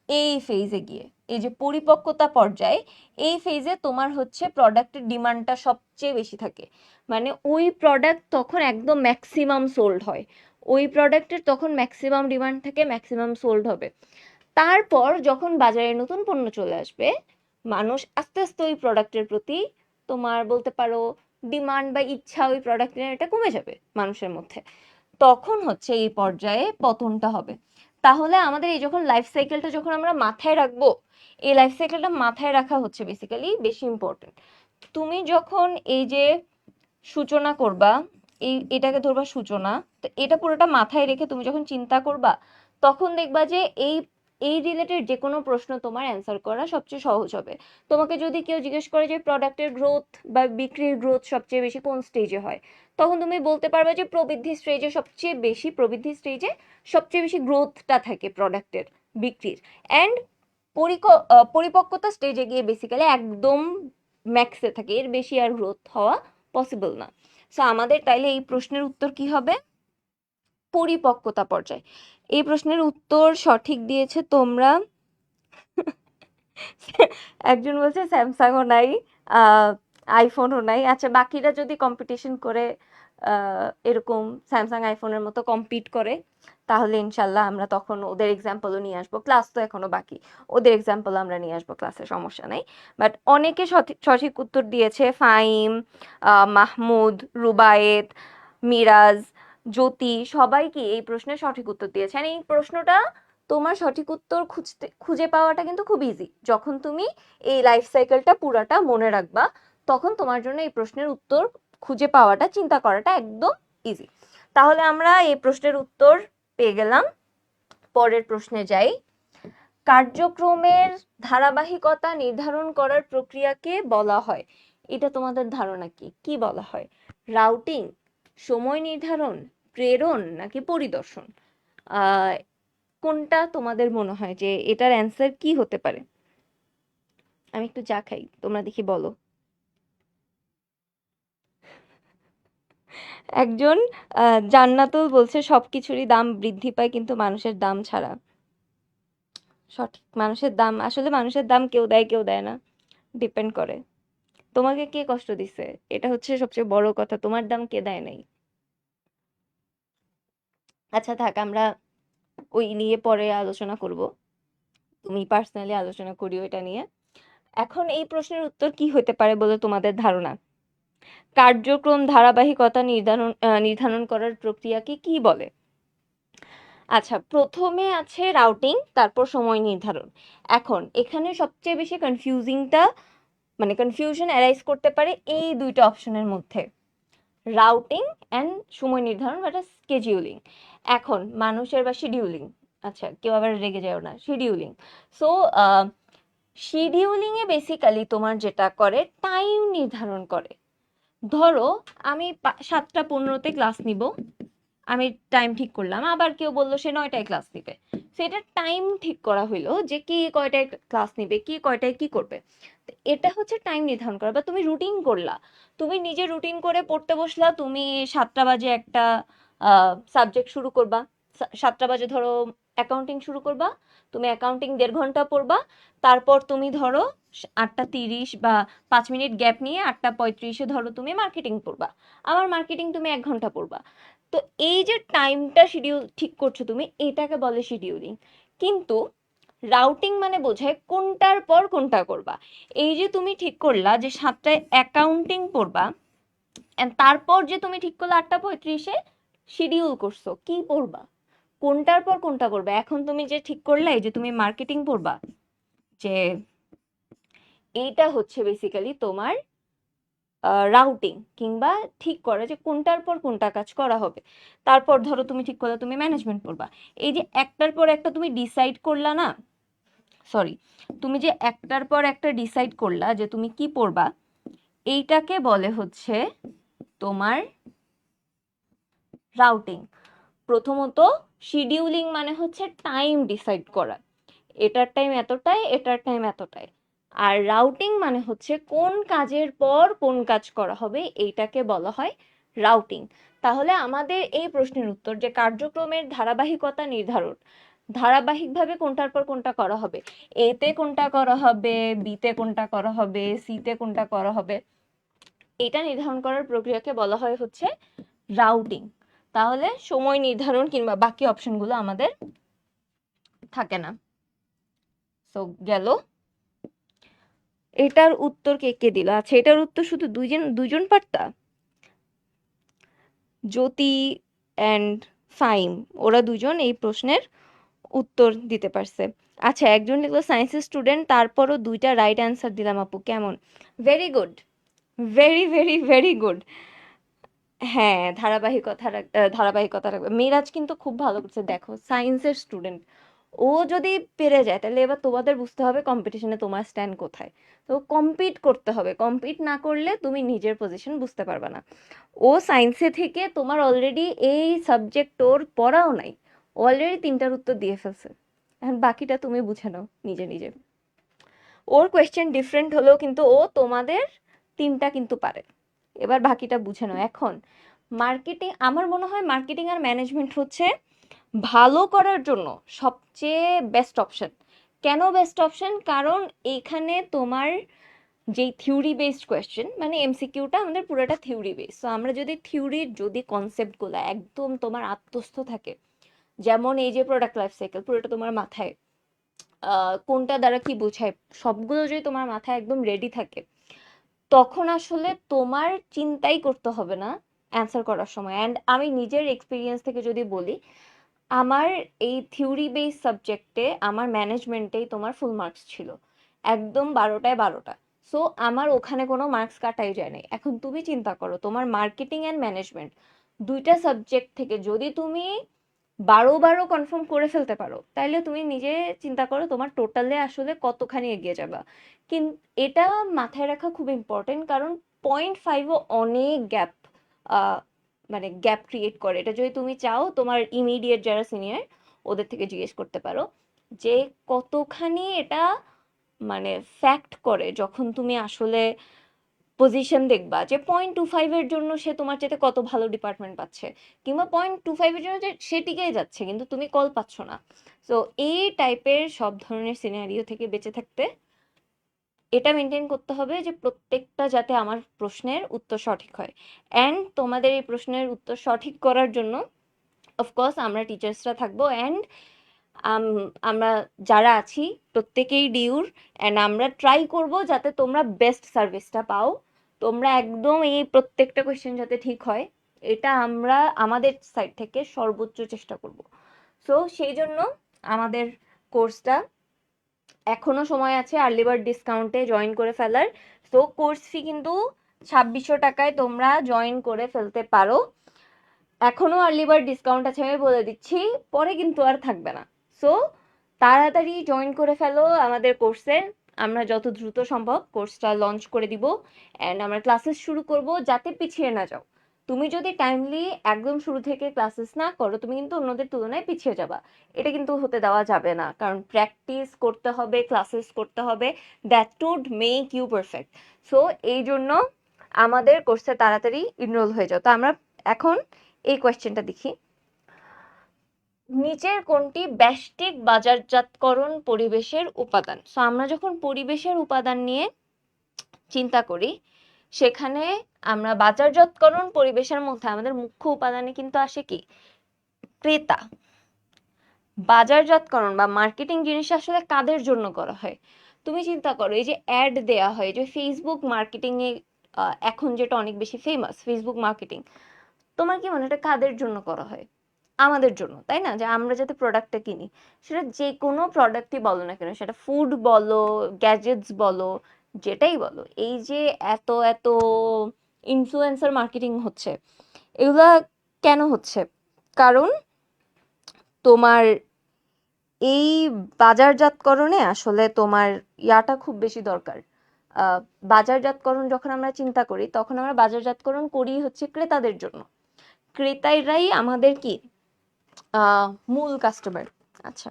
এই ফেজে গিয়ে, এই যে পরিপক্কতা পর্যায়ে, এই ফেজে তোমার হচ্ছে প্রোডাক্টের ডিমান্ডটা সবচেয়ে বেশি থাকে। মানে ওই প্রোডাক্ট তখন একদম ম্যাক্সিমাম সোল্ড হয়, ওই প্রোডাক্টের তখন ম্যাক্সিমাম ডিমান্ড থাকে, ম্যাক্সিমাম সোল্ড হবে। তারপর যখন বাজারে নতুন পণ্য চলে আসবে, মানুষ আস্তে আস্তে ওই প্রোডাক্টের প্রতি, তোমার বলতে পারো ডিমান্ড বা ইচ্ছা ওই প্রোডাক্টের এটা কমে যাবে মানুষের মধ্যে, তখন হচ্ছে এই পর্যায়ে পতনটা হবে। তাহলে আমাদের এই যখন লাইফ সাইকেলটা যখন আমরা মাথায় রাখবো, এই লাইফ সাইকেলটা মাথায় রাখা হচ্ছে বেসিক্যালি বেশি ইম্পর্টেন্ট। তুমি যখন এই যে সূচনা করবা, এটাকে ধরবা সূচনা, তো এটা পুরোটা মাথায় রেখে তুমি যখন চিন্তা করবা, তখন দেখবা যে এই রিলেটেড যে কোনো প্রশ্ন তোমার অ্যান্সার করা সবচেয়ে সহজ হবে। তোমাকে যদি কেউ জিজ্ঞেস করে যে প্রোডাক্টের গ্রোথ বা বিক্রির গ্রোথ সবচেয়ে বেশি কোন স্টেজে হয়, তখন তুমি বলতে পারবে যে প্রবৃদ্ধি স্টেজে সবচেয়ে বেশি গ্রোথটা থাকে প্রোডাক্টের বিক্রির। অ্যান্ড পরিপক্কতা স্টেজে গিয়ে বেসিক্যালি একদম ম্যাক্সে থাকে, এর বেশি আর গ্রোথ হওয়া পসিবল না। সো আমাদের তাইলে এই প্রশ্নের উত্তর কি হবে? পরিপক্কতা পর্যায়। এই প্রশ্নের উত্তর সঠিক দিয়েছে তোমরা একজন বলছে স্যামসাংও নাই, আইফোনও নাই। আচ্ছা, বাকিরা যদি কম্পিটিশন করে এরকম স্যামসাং আইফোনের মতো কম্পিট করে, তাহলে ইনশাল্লাহ আমরা তখন ওদের এক্সাম্পলও নিয়ে আসবো। ক্লাস তো এখনো বাকি, ওদের এক্সাম্পল আমরা নিয়ে আসবো ক্লাসে, সমস্যা নাই। বাট অনেকে সঠিক উত্তর দিয়েছে, ফাহিম, মাহমুদ, রুবায়েত, মিরাজ, জ্যোতি, সবাই কি এই প্রশ্নের সঠিক উত্তর দিয়েছে। আর এই প্রশ্নটা তোমার সঠিক উত্তর খুঁজে পাওয়াটা কিন্তু খুব ইজি, যখন তুমি এই লাইফ সাইকেলটা পুরাটা মনে রাখবা, তখন তোমার জন্য এই প্রশ্নের উত্তর খুঁজে পাওয়াটা, চিন্তা করাটা একদম ইজি। তাহলে আমরা এই প্রশ্নের উত্তর পেয়ে গেলাম। পরের প্রশ্নে যাই। কার্যক্রমের ধারাবাহিকতা নির্ধারণ করার প্রক্রিয়াকে বলা হয়, এটা তোমাদের ধারণা কি? কি বলা হয়? রাউটিং, সময় নির্ধারণ, প্রেরণ নাকি পরিদর্শন? কোনটা তোমাদের মনে হয় যে এটার অ্যান্সার কি হতে পারে? আমি একটু চা খাই, তোমরা দেখি বলো। একজন জান্নাতুল বলছে সবকিছুরই দাম বৃদ্ধি পায় কিন্তু মানুষের দাম ছাড়া। সঠিক, মানুষের দাম, আসলে মানুষের দাম কেউ দেয় কেউ দেয় না, ডিপেন্ড করে তোমাকে কে কষ্ট দিছে, এটা হচ্ছে সবচেয়ে বড় কথা, তোমার দাম কে দেয় নাই। আচ্ছা থাক, আমরা ওই নিয়ে পরে আলোচনা করব, তুমি পার্সোনালি আলোচনা করিও এটা নিয়ে। এখন এই প্রশ্নের উত্তর কি হতে পারে বলে তোমাদের ধারণা? কার্যক্রম ধারাবাহিকতা নির্ধারণ করার প্রক্রিয়াকে কি বলে? আচ্ছা, প্রথমে আছে রাউটিং, তারপর সময় নির্ধারণ। এখন এখানে সবচেয়ে বেশি কনফিউশন অ্যারাইজ করতে পারে এই দুইটা অপশনের মধ্যে, রাউটিং অ্যান্ড সময় নির্ধারণ বা স্কেডিউলিং। এখন মানুষের বা শিডিউলিং, আচ্ছা কেউ আবার রেগে যাও না, শিডিউলিং। সো শিডিউলিং এ বেসিক্যালি তোমার যেটা করে, টাইম নির্ধারণ করে। ধরো আমি 7:15-তে ক্লাস নিব, আমি টাইম ঠিক করলাম, আবার কেউ বললো সে 9টায় ক্লাস নিবে, সেটা টাইম ঠিক করা হইলো যে কে কয়টায় ক্লাস নিবে, কে কয়টায় কি করবে। এটা হচ্ছে টাইম নির্ধারণ করা। বা তুমি রুটিন করলা, তুমি নিজে রুটিন করে পড়তে বসলা, তুমি 7টা বাজে একটা সাবজেক্ট শুরু করবা, 7টা বাজে ধরো অ্যাকাউন্টিং শুরু করবা, তুমি অ্যাকাউন্টিং 1.5 ঘন্টা পড়বা, তারপর তুমি ধরো 8:30 বা 5 মিনিট গ্যাপ নিয়ে 8:35-এ ধরো তুমি মার্কেটিং পড়বা, আবার মার্কেটিং তুমি 1 ঘন্টা পড়বা। তো এই যে টাইমটা শিডিউল ঠিক করছো তুমি, এটাকে বলে শিডিউলিং। কিন্তু রাউটিং মানে বোঝায় কোনটার পর কোনটা করবা। এই যে তুমি ঠিক করলা যে 7টায় অ্যাকাউন্টিং পড়বা, তারপর যে তুমি ঠিক করলা 8:35-এ শিডিউল করছো কি পড়বা, কোনটার পর কোনটা পড়বা। এখন তুমি যে ঠিক করলা এই যে তুমি মার্কেটিং পড়বা, যে এইটা হচ্ছে বেসিক্যালি তোমার রাউটিং, কিংবা ঠিক করা যে কোনটার পর কোনটা কাজ করা হবে। তারপর ধরো তুমি ঠিক করলা তুমি ম্যানেজমেন্ট পড়বা, এই যে একটার পর একটা তুমি ডিসাইড করলা না, সরি, তুমি যে একটার পর একটা ডিসাইড করলা যে তুমি কি পড়বা, এইটাকে বলে হচ্ছে তোমার রাউটিং। প্রথমত শিডিউলিং মানে হচ্ছে টাইম ডিসাইড করা, এটার টাইম এতটাই, এটার টাইম এতটাই। আর রাউটিং মানে হচ্ছে কোন কাজের পর কোন কাজ করা হবে, এইটাকে বলা হয় রাউটিং। তাহলে আমাদের এই প্রশ্নের উত্তর যে কার্যক্রমের ধারাবাহিকতা নির্ধারণ, ধারাবাহিকভাবে কোনটার পর কোনটা করা হবে, এতে কোনটা করা হবে, বিতে কোনটা করা হবে, সিতে কোনটা করা হবে, এটা নির্ধারণ করার প্রক্রিয়াকে বলা হয় হচ্ছে রাউটিং। তাহলে সময় নির্ধারণ কিংবা বাকি অপশনগুলো আমাদের থাকে না। সো গেল। এটার উত্তর কে কে দিল? আচ্ছা, এটার উত্তর শুধু দুজন পারতা, জ্যোতি অ্যান্ড ফাইম, ওরা দুজন এই প্রশ্নের উত্তর দিতে পারছে। আচ্ছা, একজন লিখলো সায়েন্সের স্টুডেন্ট, তারপরও 2টা রাইট অ্যান্সার দিলাম আপু, কেমন? Very good, very very very good. হ্যাঁ, ধারাবাহিকতা রাখবে। মিরাজ কিন্তু খুব ভালো করছে, দেখো সায়েন্সের স্টুডেন্ট, ও যদি পেরে যায় তাহলে এবার তোমাদের বুঝতে হবে কম্পিটিশনে তোমার স্ট্যান্ড কোথায়। তো কম্পিট করতে হবে, কম্পিট না করলে তুমি নিজের পজিশন বুঝতে পারবে না। ও সায়েন্সে থেকে তোমার অলরেডি এই সাবজেক্ট ওর পড়াও নাই, অলরেডি 3টার উত্তর দিয়ে ফেলছে, এখন বাকিটা তুমি বুঝে নাও নিজে নিজে। ওর কোয়েশ্চেন ডিফারেন্ট হলেও কিন্তু ও তোমাদের 3টা কিন্তু পারে, এবার বাকিটা বুঝে নাও। এখন মার্কেটিং, আমার মনে হয় মার্কেটিং আর ম্যানেজমেন্ট হচ্ছে ভালো করার জন্য সবচেয়ে বেস্ট অপশন। কেন বেস্ট অপশন? কারণ এখানে তোমার যেই থিওরি বেসড কোয়েশ্চেন, মানে এমসিকিউটা আমাদের পুরোটা থিওরি বেস। সো আমরা যদি থিওরির কনসেপ্টগুলো একদম তোমার আত্মস্থ থাকে, যেমন এই যে প্রোডাক্ট লাইফ সাইকেল পুরোটা তোমার মাথায়, কোনটা দ্বারা কি বোঝায়, সবগুলো যদি তোমার মাথায় একদম রেডি থাকে, তখন আসলে তোমার চিন্তাই করতে হবে না অ্যান্সার করার সময়। অ্যান্ড আমি নিজের এক্সপিরিয়েন্স থেকে যদি বলি, আমার এই থিওরি বেস সাবজেক্টে আমার ম্যানেজমেন্টেই তোমার ফুল মার্কস ছিল, একদম 12টায় 12টা। সো আমার ওখানে কোনো মার্কস কাটাই যায় নাই। এখন তুমি চিন্তা করো, তোমার মার্কেটিং অ্যান্ড ম্যানেজমেন্ট দুইটা সাবজেক্ট থেকে যদি তুমি 12 কনফার্ম করে ফেলতে পারো, তাহলে তুমি নিজে চিন্তা করো তোমার টোটালে আসলে কতখানি এগিয়ে যাবা। কিন্তু এটা মাথায় রাখা খুব ইম্পর্টেন্ট, কারণ 0.5ও অনেক গ্যাপ, মানে গ্যাপ ক্রিয়েট করে। এটা যদি তুমি চাও তোমার ইমিডিয়েট যারা সিনিয়র ওদের থেকে জিজ্ঞেস করতে পারো যে কতখানি এটা মানে ফ্যাক্ট করে যখন তুমি আসলে পজিশন দেখবা যে 0.25-এর জন্য সে তোমার চাইতে কত ভালো ডিপার্টমেন্ট পাচ্ছে, কিংবা 0.25-এর জন্য যে সে টিকেই যাচ্ছে কিন্তু তুমি কল পাচ্ছ না। সো এই টাইপের সব ধরনের সিনারিও থেকে বেঁচে থাকতে এটা মেনটেন করতে হবে যে প্রত্যেকটা যাতে আমার প্রশ্নের উত্তর সঠিক হয়। অ্যান্ড তোমাদের এই প্রশ্নের উত্তর সঠিক করার জন্য অফকোর্স আমরা টিচার্সরা থাকবো, অ্যান্ড আমরা যারা আছি প্রত্যেকেই ডিউর, অ্যান্ড আমরা ট্রাই করব যাতে তোমরা বেস্ট সার্ভিসটা পাও। তোমরা একদম এই প্রত্যেকটা কোয়েশ্চেন যাতে ঠিক হয়, এটা আমরা আমাদের সাইড থেকে সর্বোচ্চ চেষ্টা করব। সো সেই জন্য আমাদের কোর্সটা এখনো সময় আছে আর্লি বার্ড ডিসকাউন্টে জয়েন করে ফেলার। সো কোর্স ফি কিন্তু 2600 টাকায় তোমরা জয়েন করে ফেলতে পারো। এখনো আর্লি বার্ড ডিসকাউন্ট আছে আমি বলে দিচ্ছি, পরে কিন্তু আর থাকবে না। সো তাড়াতাড়ি জয়েন করে ফেলো আমাদের কোর্সে। আমরা যত দ্রুত সম্ভব কোর্সটা লঞ্চ করে দিব, অ্যান্ড আমরা ক্লাসেস শুরু করব যাতে পিছিয়ে না যাও। তুমি যদি টাইমলি একদম শুরু থেকে ক্লাসেস না করো, তুমি কিন্তু অন্যদের তুলনায় পিছিয়ে যাবা। এটা কিন্তু হতে দেওয়া যাবে না, কারণ প্র্যাকটিস করতে হবে, ক্লাসেস করতে হবে, that would make you perfect. So এই জন্য আমাদের কোর্সে তাড়াতাড়ি এনরোল হয়ে যাও। তো আমরা এখন এই কোয়েশ্চেনটা দেখি, নিচের কোনটি ব্যষ্টিক বাজারজাতকরণ পরিবেশের উপাদান? সো আমরা যখন পরিবেশের উপাদান নিয়ে চিন্তা করি, সেখানে আমরা বাজারজাতকরণ পরিবেশের মধ্যে আমাদের মুখ্য উপাদানে কিন্তু আসে কি? ক্রেতা। বাজারজাতকরণ বা মার্কেটিং জিনিস আসলে কাদের জন্য করা হয়? তুমি চিন্তা করো, এই যে অ্যাড দেয়া হয়, যে ফেসবুক মার্কেটিং এ এখন যেটা অনেক বেশি ফেমাস, ফেসবুক মার্কেটিং, তোমার কি মনে হয় এটা কাদের জন্য করা হয়? আমাদের জন্য, তাই না? যে আমরা যাতে প্রোডাক্টটা কিনি, সেটা যে কোনো প্রোডাক্টই বলো না কেন, সেটা ফুড বলো, গ্যাজেটস বলো, যেটাই বলো, এই যে এত এত ইনফ্লুয়েন্সার মার্কেটিং হচ্ছে, এগুলা কেন হচ্ছে? কারণ তোমার এই বাজারজাতকরণে আসলে তোমার ইয়াটা খুব বেশি দরকার। বাজারজাতকরণ যখন আমরা চিন্তা করি, তখন আমরা বাজারজাতকরণ করি হচ্ছে ক্রেতাদের জন্য। ক্রেতারাই আমাদের কি মূল কাস্টমার। আচ্ছা,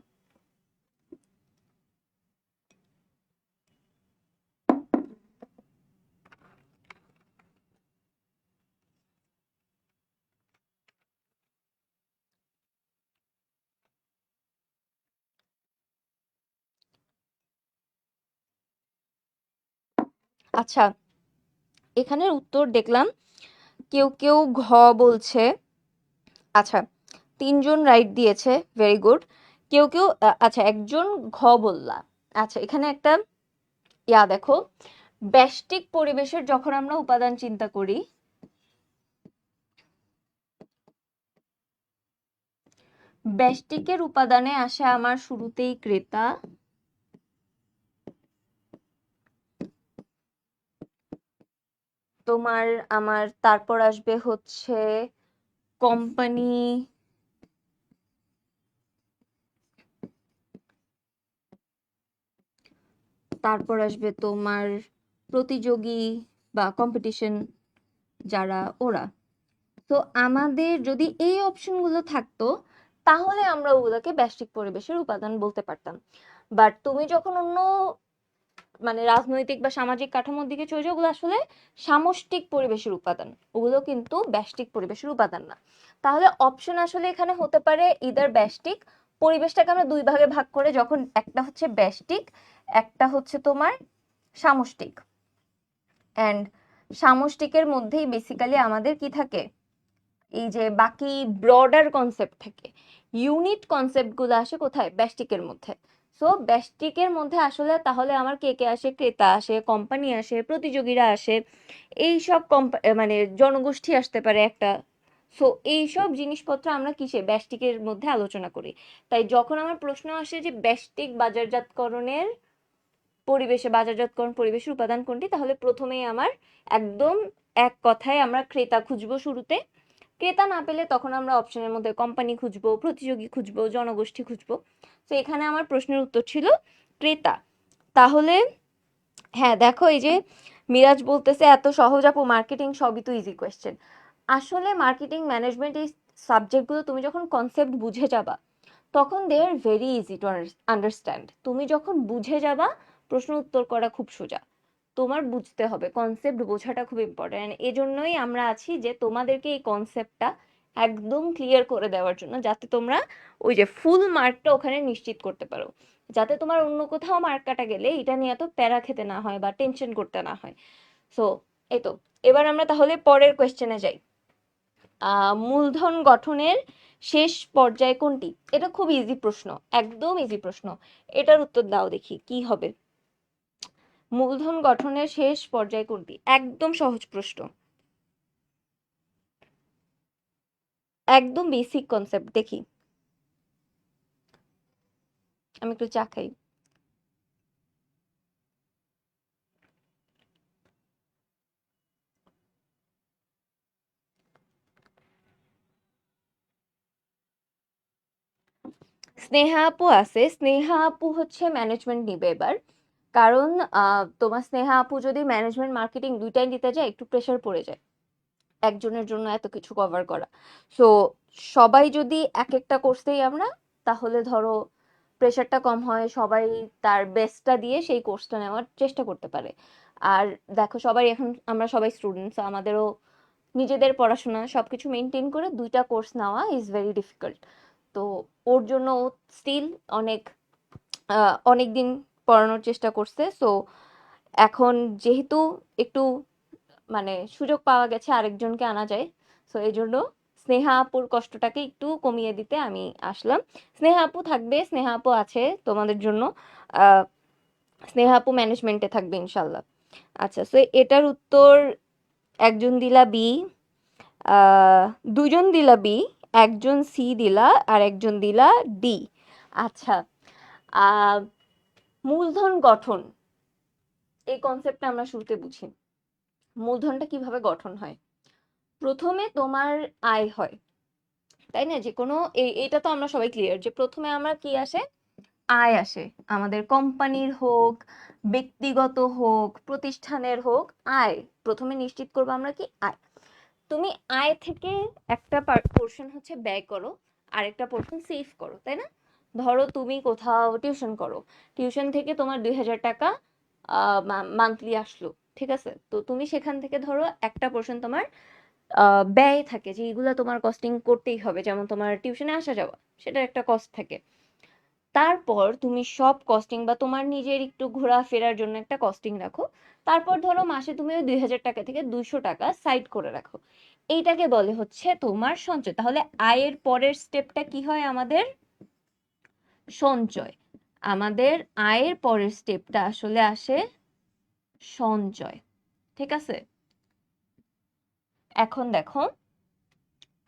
আচ্ছা, এখানের উত্তর দেখলাম কেউ কেউ ঘ বলছে। আচ্ছা, 3জন রাইট দিয়েছে, ভেরি গুড। কেউ কেউ আচ্ছা, একজন ঘ বললা। আচ্ছা, এখানে একটা ইয়া দেখো, ব্যষ্টিক পরিবেশের যখন আমরা উপাদান চিন্তা করি, ব্যষ্টিকের উপাদানে আসে আমার শুরুতেই ক্রেতা, তোমার আমার তারপর আসবে হচ্ছে কোম্পানি, তারপর আসবে তোমার প্রতিযোগী বা কম্পিটিশন যারা, ওরা। তো আমাদের যদি এই অপশনগুলো থাকতো, তাহলে আমরা ওগুলোকে ব্যষ্টিক পরিবেশের উপাদান বলতে পারতাম। বাট তুমি যখন অন্য মানে রাজনৈতিক বা সামাজিক কাঠামোর দিকে চলে যাও, ওগুলো আসলে সামষ্টিক পরিবেশের উপাদান, ওগুলো কিন্তু ব্যষ্টিক পরিবেশের উপাদান না। তাহলে অপশন আসলে এখানে হতে পারে ইদার ব্যষ্টিক। পরিবেশটাকে আমরা দুই ভাগে ভাগ করে, যখন একটা হচ্ছে ব্যষ্টিক, একটা হচ্ছে তোমার সামষ্টিক। অ্যান্ড সামষ্টিকের মধ্যেই বেসিক্যালি আমাদের কি থাকে, এই যে বাকি ব্রডার কনসেপ্ট থাকে, ইউনিট কনসেপ্টগুলো আসে কোথায়? ব্যষ্টিকের মধ্যে। সো ব্যষ্টিকের মধ্যে আসলে তাহলে আমার কে কে আসে? ক্রেতা আসে, কোম্পানি আসে, প্রতিযোগীরা আসে, এইসব মানে জনগোষ্ঠী আসতে পারে একটা। সো এইসব জিনিসপত্র আমরা কিসে? ব্যষ্টিকের মধ্যে আলোচনা করি। তাই যখন আমার প্রশ্ন আসে যে ব্যষ্টিক বাজারজাতকরণের পরিবেশে বাজারজাতকরণ পরিবেশের উপাদান কোনটি, তাহলে প্রথমেই আমার একদম এক কথায় আমরা ক্রেতা খুঁজবো শুরুতে। ক্রেতা না পেলে তখন আমরা অপশনের মধ্যে কোম্পানি খুঁজবো, প্রতিযোগী খুঁজবো, জনগোষ্ঠী খুঁজবো। তো এখানে আমার প্রশ্নের উত্তর ছিল ক্রেতা। তাহলে হ্যাঁ দেখো, এই যে মিরাজ বলতেছে এত সহজ আপু, মার্কেটিং সবই তো ইজি কোয়েশ্চেন। আসলে মার্কেটিং ম্যানেজমেন্ট এই সাবজেক্টগুলো তুমি যখন কনসেপ্ট বুঝে যাবা তখন they are very easy to understand. তুমি যখন বুঝে যাবা প্রশ্ন উত্তর করা খুব সোজা। তোমার বুঝতে হবে, কনসেপ্ট বোঝাটা খুব ইম্পর্টেন্ট। এজন্যই আমরা আছি যে তোমাদেরকে এই কনসেপ্টটা একদম ক্লিয়ার করে দেওয়ার জন্য, যাতে তোমরা ওই যে ফুল মার্কটা ওখানে নিশ্চিত করতে পারো, যাতে তোমার অন্য কোথাও মার্ক কাটা গেলে এটা নিয়ে এত প্যারা খেতে না হয় বা টেনশন করতে না হয়। সো এই তো, এবার আমরা তাহলে পরের কোয়েশ্চেনে যাই। মূলধন গঠনের শেষ পর্যায় কোনটি? এটা খুব ইজি প্রশ্ন, একদম ইজি প্রশ্ন। এটার উত্তর দাও দেখি কি হবে। মূলধন গঠনের শেষ পর্যায় কোনটি? একদম সহজ প্রশ্ন, একদম বেসিক কনসেপ্ট। দেখি, আমি একটু চা খাই। স্নেহা আপু আছে, স্নেহা আপু হচ্ছে ম্যানেজমেন্ট নিবে এবার। কারণ তোমার স্নেহা আপু যদি ম্যানেজমেন্ট মার্কেটিং দুইটাই নিতে যায় একটু প্রেশার পড়ে যায় একজনের জন্য এত কিছু কভার করা। সো সবাই যদি এক একটা কোর্সেই আমরা, তাহলে ধরো প্রেশারটা কম হয়, সবাই তার বেস্টটা দিয়ে সেই কোর্সটা নেওয়ার চেষ্টা করতে পারে। আর দেখো সবাই এখন আমরা সবাই স্টুডেন্টস, আমাদেরও নিজেদের পড়াশোনা সবকিছু মেনটেন করে দুইটা কোর্স নেওয়া ইজ ভেরি ডিফিকাল্ট। তো ওর জন্য ও স্টিল অনেক অনেক দিন পড়ানোর চেষ্টা করছে। সো এখন যেহেতু একটু মানে সুযোগ পাওয়া গেছে আরেকজনকে আনা যায়, সো এই জন্য স্নেহা আপুর কষ্টটাকে একটু কমিয়ে দিতে আমি আসলাম। স্নেহা আপু থাকবে, স্নেহা আপু আছে তোমাদের জন্য। আহ স্নেহা আপু ম্যানেজমেন্টে থাকবে ইনশাল্লাহ। আচ্ছা, সো এটার উত্তর একজন দিলা বি, দুজন দিলা বি, একজন সি দিলা, আর একজন দিলা ডি। আচ্ছা, আহ মূলধন গঠন এই কনসেপ্টটা আমরা শুরুতে বুঝি। মূলধনটা কিভাবে গঠন হয়? প্রথমে তোমার আয় হয়, তাই না? যে কোনো এটা তো আমরা সবাই ক্লিয়ার যে প্রথমে আমার কি আসে, আয় আসে। আমাদের কোম্পানির হোক, ব্যক্তিগত হোক, প্রতিষ্ঠানের হোক, আয় প্রথমে নিশ্চিত করবো আমরা কি, আয়। তুমি আয় থেকে একটা পোর্শন হচ্ছে ব্যয় করো, আর একটা পোর্শন সেভ করো, তাই না? ধরো তুমি কোথাও টিউশন করো, টিউশন থেকে তোমার 2000 টাকা মান্থলি আসলো, ঠিক আছে? তো তুমি সেখান থেকে ধরো একটা পোর্শন তোমার ব্যয় থাকে, যে এগুলো তোমার কস্টিং করতেই হবে, যেমন তোমার টিউশনে আসা যাওয়া, সেটার একটা কস্ট থাকে। তারপর তুমি সব কস্টিং বা তোমার নিজের একটু ঘোরাফেরার জন্য একটা কস্টিং রাখো। তারপর ধরো মাসে তুমি ওই 2000 টাকা থেকে 200 টাকা সাইড করে রাখো। এইটাকে বলে হচ্ছে তোমার সঞ্চয়। তাহলে আয়ের পরের স্টেপটা কি হয় আমাদের? সঞ্চয়। আমাদের আয়ের পরের স্টেপটা আসলে আসে সঞ্চয়, ঠিক আছে? এখন দেখো,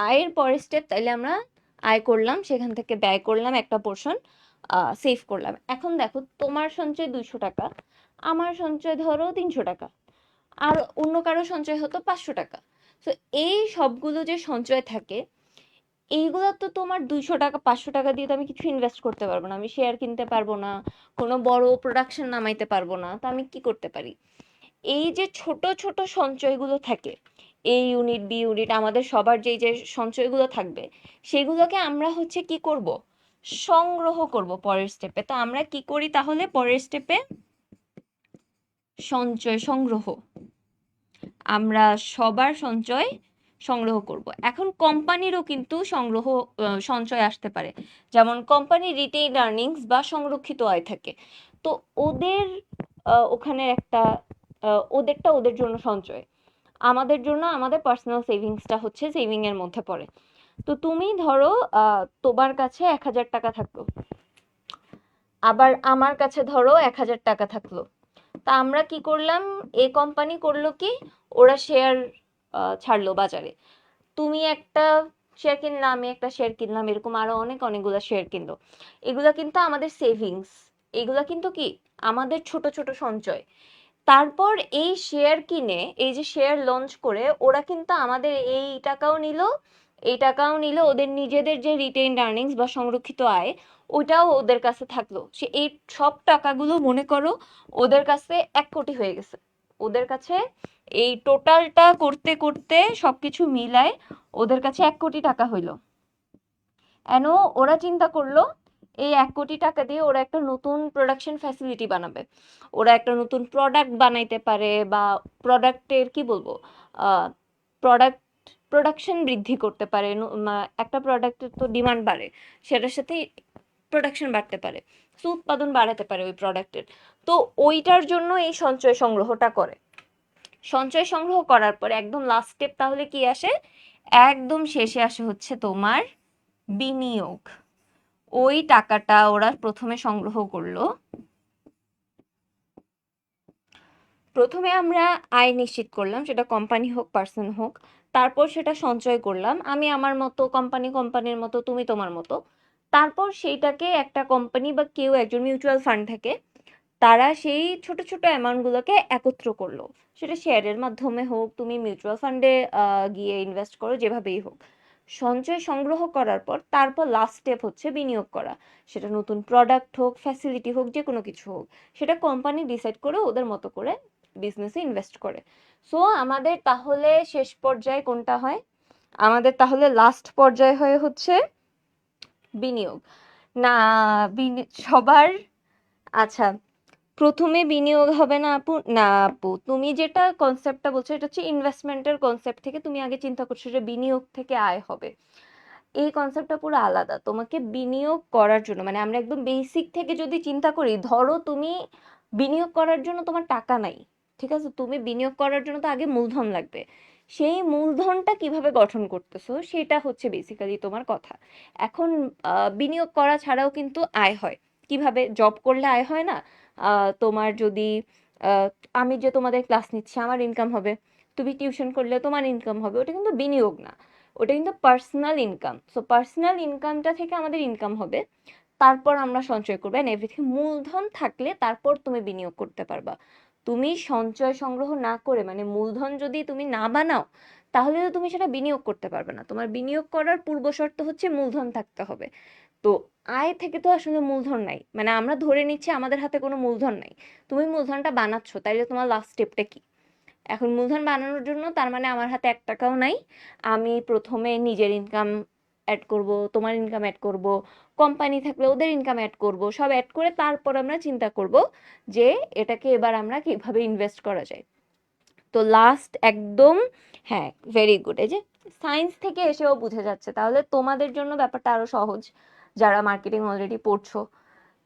আয়ের পরের স্টেপ, তাইলে আমরা আয় করলাম, সেখান থেকে ব্যয় করলাম, একটা পোর্শন সেভ করলাম। এখন দেখো তোমার সঞ্চয় 200 টাকা, আমার সঞ্চয় ধরো 300 টাকা, আর অন্য কারো সঞ্চয় হতো 500 টাকা। তো এই সবগুলো যে সঞ্চয় থাকে, এইগুলো তো তোমার 200 টাকা 500 টাকা দিয়ে তো আমি কিছু ইনভেস্ট করতে পারবো না, আমি শেয়ার কিনতে পারবো না, কোনো বড় প্রোডাকশন নামাইতে পারবো না। তো আমি কি করতে পারি? এই যে ছোট ছোট সঞ্চয়গুলো থাকে, এই ইউনিট বি ইউনিট, আমাদের সবার যেই যে সঞ্চয়গুলো থাকবে, সেগুলোকে আমরা হচ্ছে কি করব, সংগ্রহ করব পরের স্টেপে। তো আমরা কি করি তাহলে পরের স্টেপে? সঞ্চয় সংগ্রহ। আমরা সবার সঞ্চয় সংগ্রহ করব। এখন কোম্পানিরও কিন্তু সঞ্চয় আসতে পারে, যেমন কোম্পানির রিটেইন আর্নিংস বা সংরক্ষিত আয় থাকে। তো ওদের ওখানে একটা ওদেরটা ওদের জন্য সঞ্চয়, আমাদের জন্য আমাদের পার্সোনাল সেভিংসটা হচ্ছে সেভিং এর মধ্যে পড়ে। তো তুমি ধরো তোমার কাছে 1000 টাকা থাকলো, আবার আমার কাছে ধরো 1000 টাকা থাকলো। তা আমরা কি করলাম, এ কোম্পানি করলো কি, ওরা শেয়ার ছাড়লো বাজারে, তুমি একটা শেয়ার কিনলাম, আমি একটা শেয়ার কিনলাম, এরকম আরো অনেকগুলো শেয়ার কিনলো। এগুলো কিন্তু আমাদের সেভিংস, এগুলা কিন্তু কি আমাদের ছোট ছোট সঞ্চয়। তারপর এই শেয়ার কিনে, এই যে শেয়ার লঞ্চ করে ওরা কিন্তু আমাদের এই টাকাও নিল, ওদের নিজেদের যে রিটেইনড আর্নিংস বা সংরক্ষিত আয় ওইটাও ওদের কাছে থাকলো। সে এই সব টাকাগুলো মনে করো ওদের কাছে 1 কোটি হয়ে গেছে। ওদের কাছে এই টোটালটা করতে করতে সবকিছু মিলায় ওদের কাছে 1 কোটি টাকা হইলো। এন ওরা চিন্তা করলো এই 1 কোটি টাকা দিয়ে ওরা একটা নতুন প্রোডাকশন ফ্যাসিলিটি বানাবে, ওরা একটা নতুন প্রোডাক্ট বানাইতে পারে, বা প্রোডাক্টের কি বলবো, প্রোডাক্ট প্রোডাকশন বৃদ্ধি করতে পারে। একটা প্রোডাক্টের তো ডিমান্ড বাড়ে, সেটার সাথে প্রোডাকশন বাড়তে পারে, তো উৎপাদন বাড়াতে পারে ওই প্রোডাক্টের। তো ওইটার জন্য এই সঞ্চয় সংগ্রহটা করে। সঞ্চয় সংগ্রহ করার পরে একদম লাস্ট স্টেপ তাহলে কি আসে, একদম শেষে আসে হচ্ছে তোমার বিনিয়োগ। ওই টাকাটা ওরা প্রথমে সংগ্রহ করলো, প্রথমে আমরা আয় নিশ্চিত করলাম, সেটা কোম্পানি হোক পার্সন হোক, তারপর সেটা সঞ্চয় করলাম, আমি আমার মতো, কোম্পানির মতো, তুমি তোমার মতো। তারপর সেইটাকে একটা কোম্পানি বা কেউ একজন মিউচুয়াল ফান্ড থাকে, তারা সেই ছোট ছোট অ্যামাউন্টগুলোকে একত্র করলো, সেটা শেয়ারের মাধ্যমে হোক, তুমি মিউচুয়াল ফান্ডে গিয়ে ইনভেস্ট করো, যেভাবেই হোক। সঞ্চয় সংগ্রহ করার পর তারপর লাস্ট স্টেপ হচ্ছে বিনিয়োগ করা, সেটা নতুন প্রোডাক্ট হোক, ফ্যাসিলিটি হোক, যে কোনো কিছু হোক, সেটা কোম্পানি ডিসাইড করে ওদের মতো করে বিজনেসে ইনভেস্ট করে। সো আমাদের তাহলে শেষ পর্যায়ে কোনটা হয়, আমাদের তাহলে লাস্ট পর্যায়ে হয়ে হচ্ছে বিনিয়োগ না? সবার আচ্ছা, প্রথমে বিনিয়োগ হবে না আপু? না আপু, তুমি যেটা কনসেপ্টটা বলছো এটা হচ্ছে ইনভেস্টমেন্টের কনসেপ্ট থেকে তুমি আগে চিন্তা করছো যে বিনিয়োগ থেকে আয় হবে। এই কনসেপ্টটা পুরো আলাদা। তোমাকে বিনিয়োগ করার জন্য, মানে আমরা একদম বেসিক থেকে যদি চিন্তা করি, ধরো তুমি বিনিয়োগ করার জন্য তোমার টাকা নাই, ঠিক আছে, তুমি বিনিয়োগ করার জন্য তো আগে মূলধন লাগবে। সেই মূলধনটা কিভাবে গঠন করতেছো সেটা হচ্ছে বেসিক্যালি তোমার কথা। এখন বিনিয়োগ করা ছাড়াও কিন্তু আয় হয়। কিভাবে? জব করলে আয় হয় না? তোমার যদি আহ, আমি যে তোমাদের ক্লাস নিচ্ছি আমার ইনকাম হবে, তুমি টিউশন করলে তোমার ইনকাম হবে, ওটা কিন্তু বিনিয়োগ না, ওটা কিন্তু পার্সোনাল ইনকাম। সো পার্সোনাল ইনকামটা থেকে আমাদের ইনকাম হবে, তারপর আমরা সঞ্চয় করবো, এন্ড এভরিথিং। মূলধন থাকলে তারপর তুমি বিনিয়োগ করতে পারবা। তুমি সঞ্চয় সংগ্রহ না করে, মানে মূলধন যদি তুমি না বানাও, তাহলে তো তুমি সেটা বিনিয়োগ করতে পারবে না। তোমার বিনিয়োগ করার পূর্ব শর্ত হচ্ছে মূলধন থাকতে হবে। তো আয় থেকে তো আসলে মূলধন নাই, মানে আমরা ধরে নিচ্ছি আমাদের হাতে কোনো মূলধন নাই। তুমি মূলধনটা বানাচ্ছ, তাইলে তোমার লাস্ট স্টেপটা কি? এখন মূলধন বানানোর জন্য তার মানে আমার হাতে 1 টাকাও নাই, আমি প্রথমে নিজের ইনকাম অ্যাড করব, তোমার ইনকাম অ্যাড করব, কোম্পানি থাকলে ওদের ইনকাম অ্যাড করব, সব অ্যাড করে তারপর আমরা চিন্তা করব যে এটাকে এবার আমরা কিভাবে ইনভেস্ট করা যায়। তো লাস্ট একদম, হ্যাঁ, ভেরি গুড। এই যে সায়েন্স থেকে এসেও বুঝে যাচ্ছে, তাহলে তোমাদের জন্য ব্যাপারটা আরো সহজ যারা মার্কেটিং অলরেডি পড়ছো।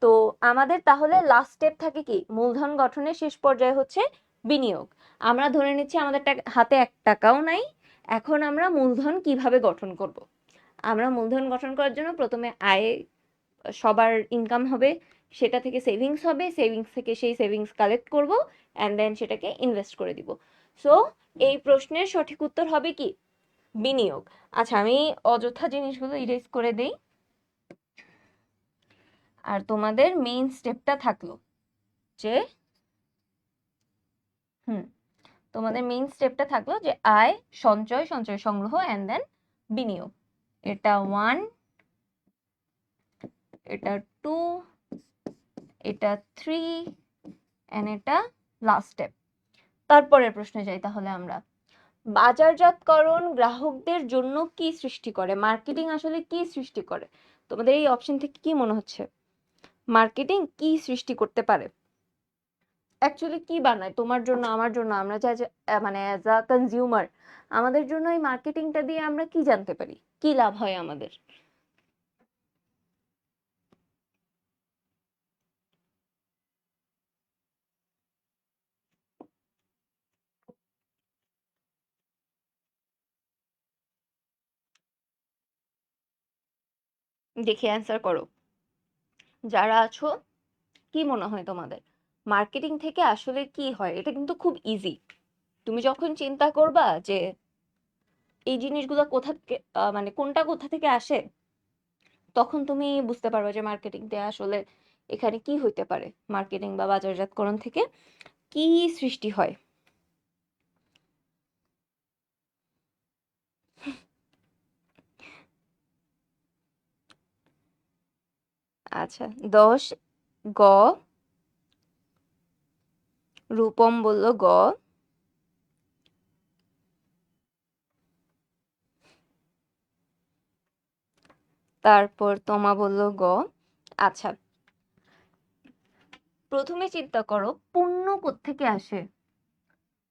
তো আমাদের তাহলে লাস্ট স্টেপ থাকে কি, মূলধন গঠনের শেষ পর্যায়ে হচ্ছে বিনিয়োগ। আমরা ধরে নিচ্ছি আমাদের হাতে 1 টাকাও নাই, এখন আমরা মূলধন কিভাবে গঠন করব? আমরা মূলধন গঠন করার জন্য প্রথমে আয়, সবার ইনকাম হবে, সেটা থেকে সেভিংস হবে, সেভিংস থেকে সেই সেভিংস কালেক্ট করব, অ্যান্ড দেন সেটাকে ইনভেস্ট করে দিব। সো এই প্রশ্নের সঠিক উত্তর হবে কি, বিনিয়োগ। আচ্ছা, আমি অযথা জিনিসগুলো ইরেজ করে দেই, আর তোমাদের মেইন স্টেপটা থাকলো যে হুম তোমাদের মেইন স্টেপটা থাকলো যে আয়, সঞ্চয়, সঞ্চয় সংগ্রহ, অ্যান্ড দেন বিনিয়োগ। এটা 1, এটা 2, এটা 3, অ্যান্ড এটা লাস্ট স্টেপ। তারপরের প্রশ্নে যাই তাহলে আমরা। বাজারজাতকরণ গ্রাহকদের জন্য কি সৃষ্টি করে? মার্কেটিং আসলে কি সৃষ্টি করে? তোমাদের এই অপশন থেকে কি মনে হচ্ছে, মার্কেটিং কি সৃষ্টি করতে পারে? অ্যাকচুয়ালি কি বানায় তোমার জন্য, আমার জন্য, আমরা যা মানে অ্যাজ আ কনজিউমার, আমাদের জন্য এই মার্কেটিংটা দিয়ে আমরা কি জানতে পারি, কি লাভ হয় আমাদের? দেখে অ্যান্সার করো যারা আছো। কি মনে হয় তোমাদের মার্কেটিং থেকে আসলে কি হয়? এটা কিন্তু খুব ইজি। তুমি যখন চিন্তা করবা যে এই জিনিসগুলো কোথা থেকে, মানে কোনটা কোথা থেকে আসে, তখন তুমি বুঝতে পারবে যে মার্কেটিং দিয়ে আসলে এখানে কি হইতে পারে? মার্কেটিং বা বাজারজাতকরণ থেকে কি সৃষ্টি হয়? আচ্ছা, 10 গ, রূপম বলল গ, তারপর তোমা বলল গ। আচ্ছা, প্রথমে চিন্তা করো পণ্য কোত্থেকে আসে?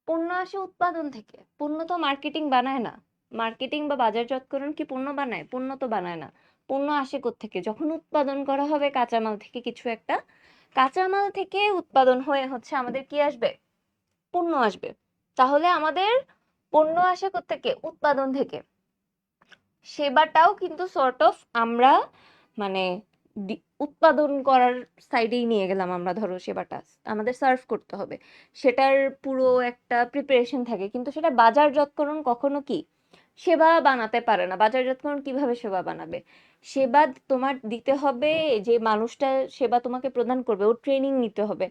পণ্য আসে উৎপাদন থেকে। পণ্য তো মার্কেটিং বানায় না। মার্কেটিং বা বাজারজাতকরণ কি পণ্য বানায়? পণ্য তো বানায় না। পণ্য আসে কোত্থেকে? যখন উৎপাদন করা হবে কাঁচামাল থেকে কিছু একটা, কাঁচামাল থেকে উৎপাদন হয়ে হচ্ছে আমাদের কি আসবে? পণ্য আসবে। তাহলে আমাদের পণ্য আসে কোত্থেকে? উৎপাদন থেকে। সেবাটাও কিন্তু সর্ট অফ আমরা মানে উৎপাদন করার সাইডেই নিয়ে গেলাম আমরা, ধরো সেবাটা আমাদের সার্ভ করতে হবে, সেটার পুরো একটা প্রিপারেশন থাকে, কিন্তু সেটা বাজারজাতকরণ কখনো কি সেবা বানাতে পারে না। বাজারজাতকরণ কিভাবে সেবা বানাবে? সেবা তোমার দিতে হবে, যে মানুষটা সেবা তোমাকে প্রদান করবে ওর ট্রেনিং নিতে হবে,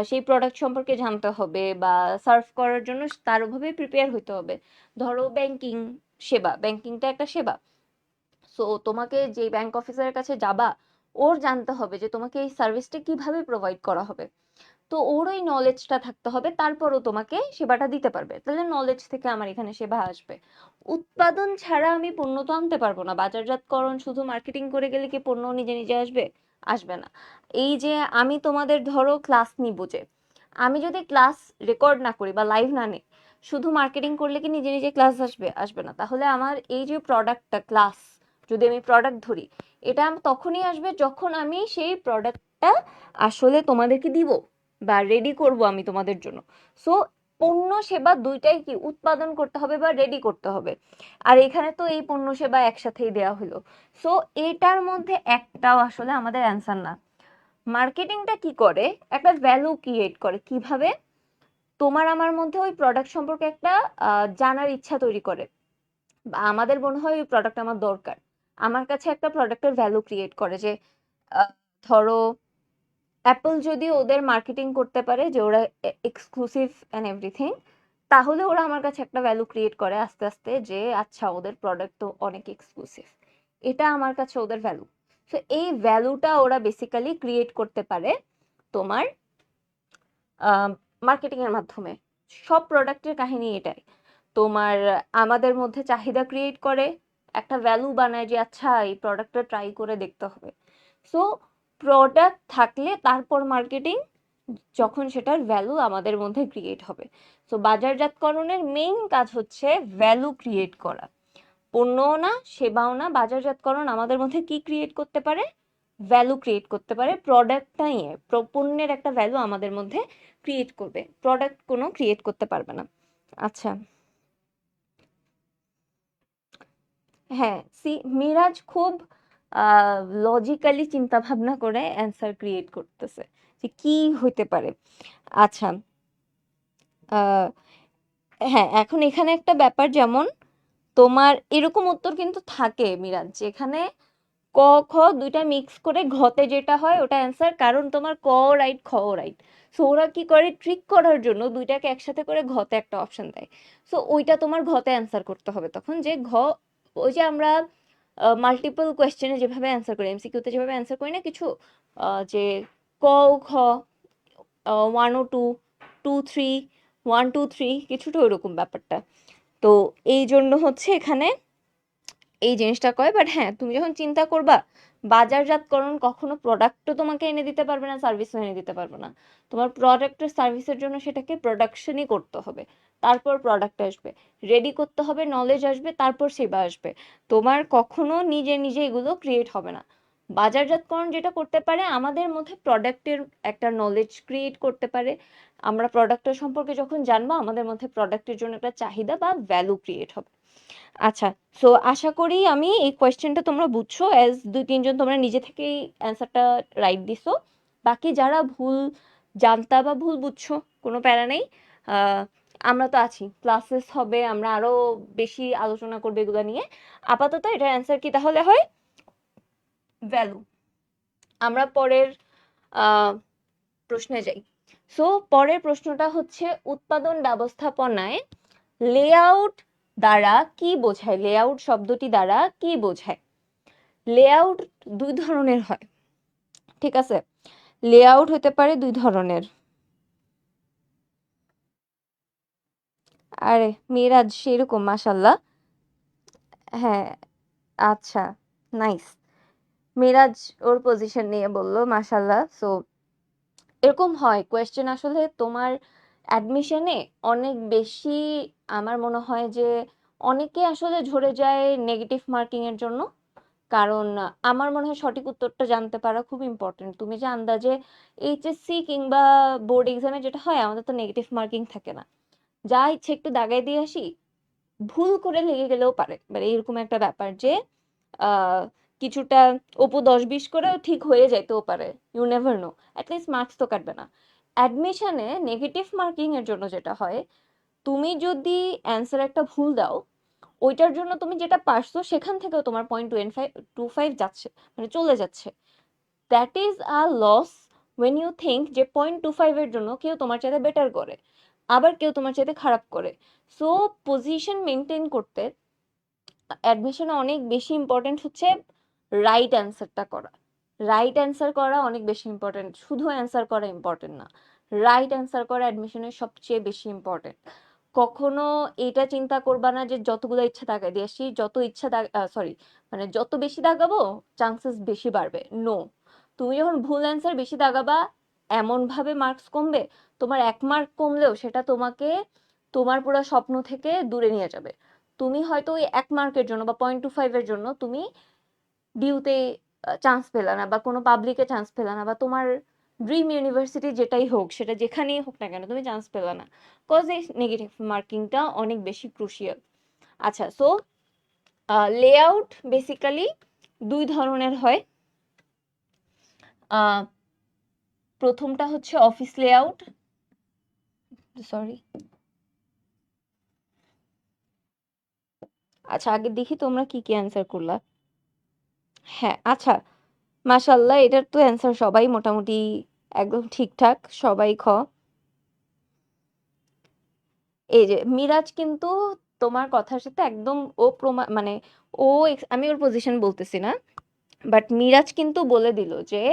সেই প্রোডাক্ট সম্পর্কে জানতে হবে, বা সার্ভ করার জন্য তার ওভাবে প্রিপেয়ার হতে হবে। ধরো ব্যাংকিং সেবা, ব্যাংকিংটা একটা সেবা। সো তোমাকে যে ব্যাংক অফিসারের কাছে যাবা, ওর জানতে হবে যে তোমাকে এই সার্ভিসটা কিভাবে প্রোভাইড করা হবে। তো ওর ওই নলেজটা থাকতে হবে, তারপরও তোমাকে সেবাটা দিতে পারবে। তাহলে নলেজ থেকে আমার এখানে সেবা আসবে। উৎপাদন ছাড়া আমি পণ্য তো আনতে পারবো না। বাজারজাতকরণ শুধু মার্কেটিং করে গেলে কি পণ্য নিজে নিজে আসবে? আসবে না। এই যে আমি তোমাদের ধরো ক্লাস নিব, যে আমি যদি ক্লাস রেকর্ড না করি বা লাইভ না নিই, শুধু মার্কেটিং করলে কি নিজে নিজে ক্লাস আসবে? আসবে না। তাহলে আমার এই যে প্রোডাক্টটা, ক্লাস যদি আমি প্রোডাক্ট ধরি, এটা তখনই আসবে যখন আমি সেই প্রোডাক্টটা আসলে তোমাদেরকে দিব বা রেডি করব আমি তোমাদের জন্য। সো পণ্য সেবা দুইটাই কি উৎপাদন করতে হবে বা রেডি করতে হবে। আর এখানে তো এই পণ্য সেবা একসাথেই দেওয়া হলো। সো এটার মধ্যে একটাও আসলে আমাদের অ্যান্সার না। মার্কেটিংটা কি করে? একটা ভ্যালু ক্রিয়েট করে। কিভাবে? তোমার আমার মধ্যে ওই প্রোডাক্ট সম্পর্কে একটা জানার ইচ্ছা তৈরি করে, বা আমাদের মনে হয় ওই প্রোডাক্ট আমার দরকার। আমার কাছে একটা প্রোডাক্টের ভ্যালু ক্রিয়েট করে, যে ধরো অ্যাপল যদি ওদের মার্কেটিং করতে পারে যে ওরা এক্সক্লুসিভ অ্যান্ড এভরিথিং, তাহলে ওরা আমার কাছে একটা ভ্যালু ক্রিয়েট করে আস্তে আস্তে, যে আচ্ছা ওদের প্রোডাক্ট তো অনেক এক্সক্লুসিভ, এটা আমার কাছে ওদের ভ্যালু। সো এই ভ্যালুটা ওরা বেসিক্যালি ক্রিয়েট করতে পারে তোমার মার্কেটিং এর মাধ্যমে। সব প্রোডাক্টের কাহিনী এটাই। তোমার আমাদের মধ্যে চাহিদা ক্রিয়েট করে, একটা ভ্যালু বানায় যে আচ্ছা এই প্রোডাক্টটা ট্রাই করে দেখতে হবে। সো প্রোডাক্ট থাকলে তারপর মার্কেটিং, যখন সেটার ভ্যালু আমাদের মধ্যে ক্রিয়েট হবে। সো বাজারজাতকরণের মেইন কাজ হচ্ছে ভ্যালু ক্রিয়েট করা। পণ্যও না, সেবাও না, বাজারজাতকরণ আমাদের মধ্যে কি ক্রিয়েট করতে পারে? ভ্যালু ক্রিয়েট করতে পারে। প্রোডাক্টটা নিয়ে পণ্যের একটা ভ্যালু আমাদের মধ্যে ক্রিয়েট করবে, প্রোডাক্ট কোনো ক্রিয়েট করতে পারবে না। আচ্ছা, হ্যাঁ, মিরাজ খুব লজিক্যালি চিন্তা ভাবনা করে অ্যান্সার ক্রিয়েট করতেছে যে কি হইতে পারে। আচ্ছা, আহ, হ্যাঁ, এখন এখানে একটা ব্যাপার, যেমন তোমার এরকম উত্তর কিন্তু থাকে মিরাজ, যেখানে ক খ দুইটা মিক্স করে ঘতে যেটা হয় ওটা অ্যান্সার, কারণ তোমার ক রাইট খ রাইট। সো ওরা কি করে, ট্রিক করার জন্য দুইটাকে একসাথে করে ঘতে একটা অপশন দেয়। সো ওইটা তোমার ঘতে অ্যান্সার করতে হবে তখন, যে ঘ, ওই যে আমরা মাল্টিপল কোয়েশ্চেনে যেভাবে অ্যান্সার করি, এমসিকিউতে যেভাবে অ্যান্সার করি না কিছু, যে ক খ 1 ও 2 2 3 1 2 3 কিছুটা ওইরকম ব্যাপারটা। তো এই জন্য হচ্ছে এখানে এই জিনিসটা কয়। বাট হ্যাঁ, তুমি যখন চিন্তা করবা, বাজারজাতকরণ কখনো প্রোডাক্টও তোমাকে এনে দিতে পারবে না, সার্ভিসও এনে দিতে পারবে না। তোমার প্রোডাক্টের সার্ভিসের জন্য সেটাকে প্রোডাকশনই করতে হবে, তারপর প্রোডাক্ট আসবে, রেডি করতে হবে, নলেজ আসবে, তারপর সেবা আসবে। তোমার কখনো নিজে নিজে এগুলো ক্রিয়েট হবে না। বাজারজাতকরণ যেটা করতে পারে, আমাদের মধ্যে প্রোডাক্টের একটা নলেজ ক্রিয়েট করতে পারে। আমরা প্রোডাক্টের সম্পর্কে যখন জানবো, আমাদের মধ্যে প্রোডাক্টের জন্য একটা চাহিদা বা ভ্যালু ক্রিয়েট হবে। আচ্ছা, সো আশা করি আমি এই কোয়েশ্চেনটা তোমরা বুঝছো, অ্যাজ 2-3 জন তোমরা নিজে থেকেই অ্যান্সারটা রাইট দিছো। বাকি যারা ভুল জানতা বা ভুল বুঝছো, কোনো প্যারা নেই। আমরা তো আছি, ক্লাসেস হবে, আমরা আরো বেশি আলোচনা করবো এগুলো নিয়ে। আপাতত এটার অ্যান্সার কি তাহলে হয়? ভ্যালু। আমরা পরের আহ প্রশ্নে যাই। সো পরের প্রশ্নটা হচ্ছে উৎপাদন ব্যবস্থাপনায় লেআউট দ্বারা কি বোঝায়? লেআউট শব্দটি দ্বারা কি বোঝায়? লেআউট দুই ধরনের হয়, ঠিক আছে? লেআউট হতে পারে দুই ধরনের। আরে মিরাজ সেরকম, মাশাল্লাহ। হ্যাঁ, আচ্ছা, নাইস। মিরাজ ওর পজিশন নিয়ে বললো, মাশাল্লাহ। সো এরকম হয় কোয়েশ্চেন আসলে তোমার অ্যাডমিশনে অনেক বেশি, আমার মনে হয় যে অনেকে আসলে ঝরে যায় নেগেটিভ মার্কিং এর জন্য। কারণ আমার মনে হয় সঠিক উত্তরটা জানতে পারা খুব ইম্পর্টেন্ট। তুমি যে আন্দাজে এইচএসসি কিংবা বোর্ড এক্সামে যেটা হয়, আমাদের তো নেগেটিভ মার্কিং থাকে না, যা ইচ্ছে একটু দাগাই দিয়ে আসি, ভুল করে লেগে গেলেও পারে, মানে এরকম একটা ব্যাপার যে আহ কিছুটা অপু 10-20 করেও ঠিক হয়ে যাইতেও পারে, you never know, at least marks তো কাটবে না। অ্যাডমিশনে নেগেটিভ মার্কিং এর জন্য যেটা হয়, তুমি যদি অ্যান্সার একটা ভুল দাও, ওইটার জন্য তুমি যেটা পারছো সেখান থেকেও তোমার 0.25 যাচ্ছে, মানে চলে যাচ্ছে। That is a loss when you think যে 0.25 এর জন্য কেউ তোমার চাইতে বেটার করে, আবার কেউ তোমার চাইতে খারাপ করে। সো পজিশন মেনটেন করতে অ্যাডমিশনে অনেক বেশি ইম্পর্টেন্ট হচ্ছে রাইট অ্যান্সারটা করা। রাইট অ্যান্সার করা অনেক বেশি ইম্পর্টেন্ট, শুধু অ্যান্সার করা ইম্পর্টেন্ট না, রাইট অ্যান্সার করা অ্যাডমিশনের সবচেয়ে বেশি ইম্পর্টেন্ট। কখনো এটা চিন্তা করবা না যে যতগুলো ইচ্ছা দাগাই দিয়ে আসি, যত ইচ্ছা সরি, মানে যত বেশি দাগাবো চান্সেস বেশি বাড়বে। নো, তুমি যখন ভুল অ্যান্সার বেশি দাগাবা, এমন ভাবে মার্কস কমবে, তোমার 1 মার্ক কমলেও সেটা তোমাকে তোমার পুরো স্বপ্ন থেকে দূরে নিয়ে যাবে। তুমি হয়তো ওই 1 মার্কের জন্য বা 0.25 এর জন্য তুমি ডিউতে চান্স পেলা না, বা কোনো পাবলিকে চান্স পেলা না, বা তোমার ড্রিম ইউনিভার্সিটি যেটাই হোক, সেটা যেখানেই হোক না কেন তুমি চান্স পেলা না, কজ এই নেগেটিভ মার্কিংটা অনেক বেশি ক্রুশিয়াল। আচ্ছা, সো লেআউট বেসিক্যালি দুই ধরনের হয়। আহ, প্রথমটা হচ্ছে অফিস লেআউট, সরি। আচ্ছা, আগে দেখি তোমরা কি কি অ্যান্সার করলা। হ্যাঁ, আচ্ছা, মাশাল্লাহ, এটার তো অ্যান্সার সবাই মোটামুটি একদম ঠিকঠাক, সবাই খ। এই যে মিরাজ কিন্তু তোমার কথার সাথে একদম, ও মানে ও আমি ওর পজিশন বলতেছি না, বাট মিরাজ কিন্তু বলে দিল যে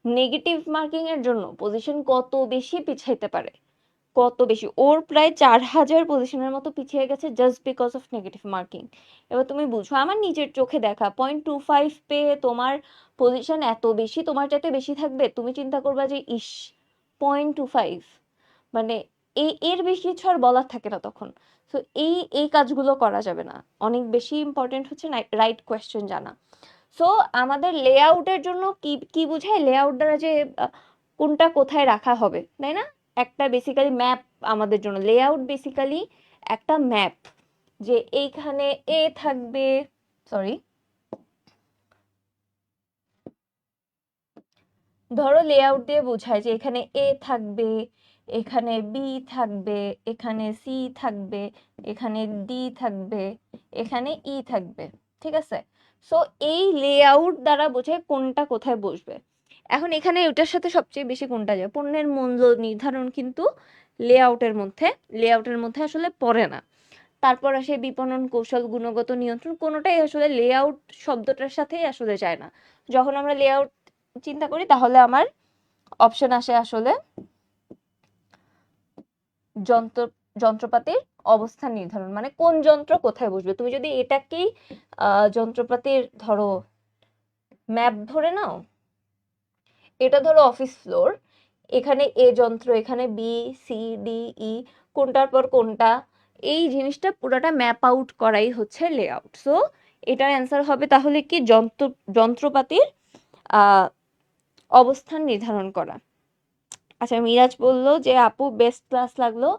নেগেটিভ মার্কিং এর জন্য পজিশন কত বেশি পিছাইতে পারে, কত বেশি। ওর প্রায় 4000 পজিশনের মতো পিছিয়ে গেছে just because of negative marking. এবার তুমি বুঝো, আমার নিজের চোখে দেখা 0.25 পেয়ে তোমার পজিশন এত বেশি, তোমার চাইতে বেশি থাকবে, তুমি চিন্তা করবা যে ইস 0.25, মানে এর বেশি কিছু আর বলার থাকে না তখন। তো এই কাজগুলো করা যাবে না, অনেক বেশি ইম্পর্টেন্ট হচ্ছে রাইট কোয়েশ্চেন জানা। সো আমাদের লেআউটের জন্য কি কি বোঝায়? লেআউট দ্বারা যে কোনটা কোথায় রাখা হবে, তাই না? একটা বেসিক্যালি ম্যাপ আমাদের জন্য, লেআউট বেসিক্যালি একটা ম্যাপ, যে এইখানে এ থাকবে, সরি, ধরো লেআউট দিয়ে বোঝায় যে এখানে এ থাকবে, এখানে বি থাকবে, এখানে সি থাকবে, এখানে ডি থাকবে, এখানে ই থাকবে, ঠিক আছে? সো এই লেআউট দ্বারা বোঝায় কোনটা কোথায় বসবে। এখন এখানে ওটার সাথে সবচেয়ে বেশি কোনটা যায়, পণ্যের মূল্য নির্ধারণ কিন্তু লেআউটের মধ্যে আসলে পড়ে না। তারপর আসে বিপণন কৌশল, গুণগত নিয়ন্ত্রণ, কোনোটাই আসলে লেআউট শব্দটার সাথেই আসলে যায় না। যখন আমরা লেআউট চিন্তা করি তাহলে আমার অপশন আসে আসলে যন্ত্র যন্ত্রপাতির অবস্থান নির্ধারণ, মানে কোন যন্ত্র কোথায় বসবে। তুমি যদি এটাকেই যন্ত্রপাতির ধরো ম্যাপ ধরে নাও, এটা ধরো অফিস ফ্লোর, এখানে এ যন্ত্র, এখানে বি সি ডি ই, কোনটার পর কোনটা, এই জিনিসটা পুরোটা ম্যাপ আউট করাই হচ্ছে লেআউট। সো এটার অ্যান্সার হবে তাহলে কি যন্ত্রপাতির আহ অবস্থান নির্ধারণ করা। আচ্ছা, মিরাজ বলল যে আপু বেস্ট ক্লাস লাগলো।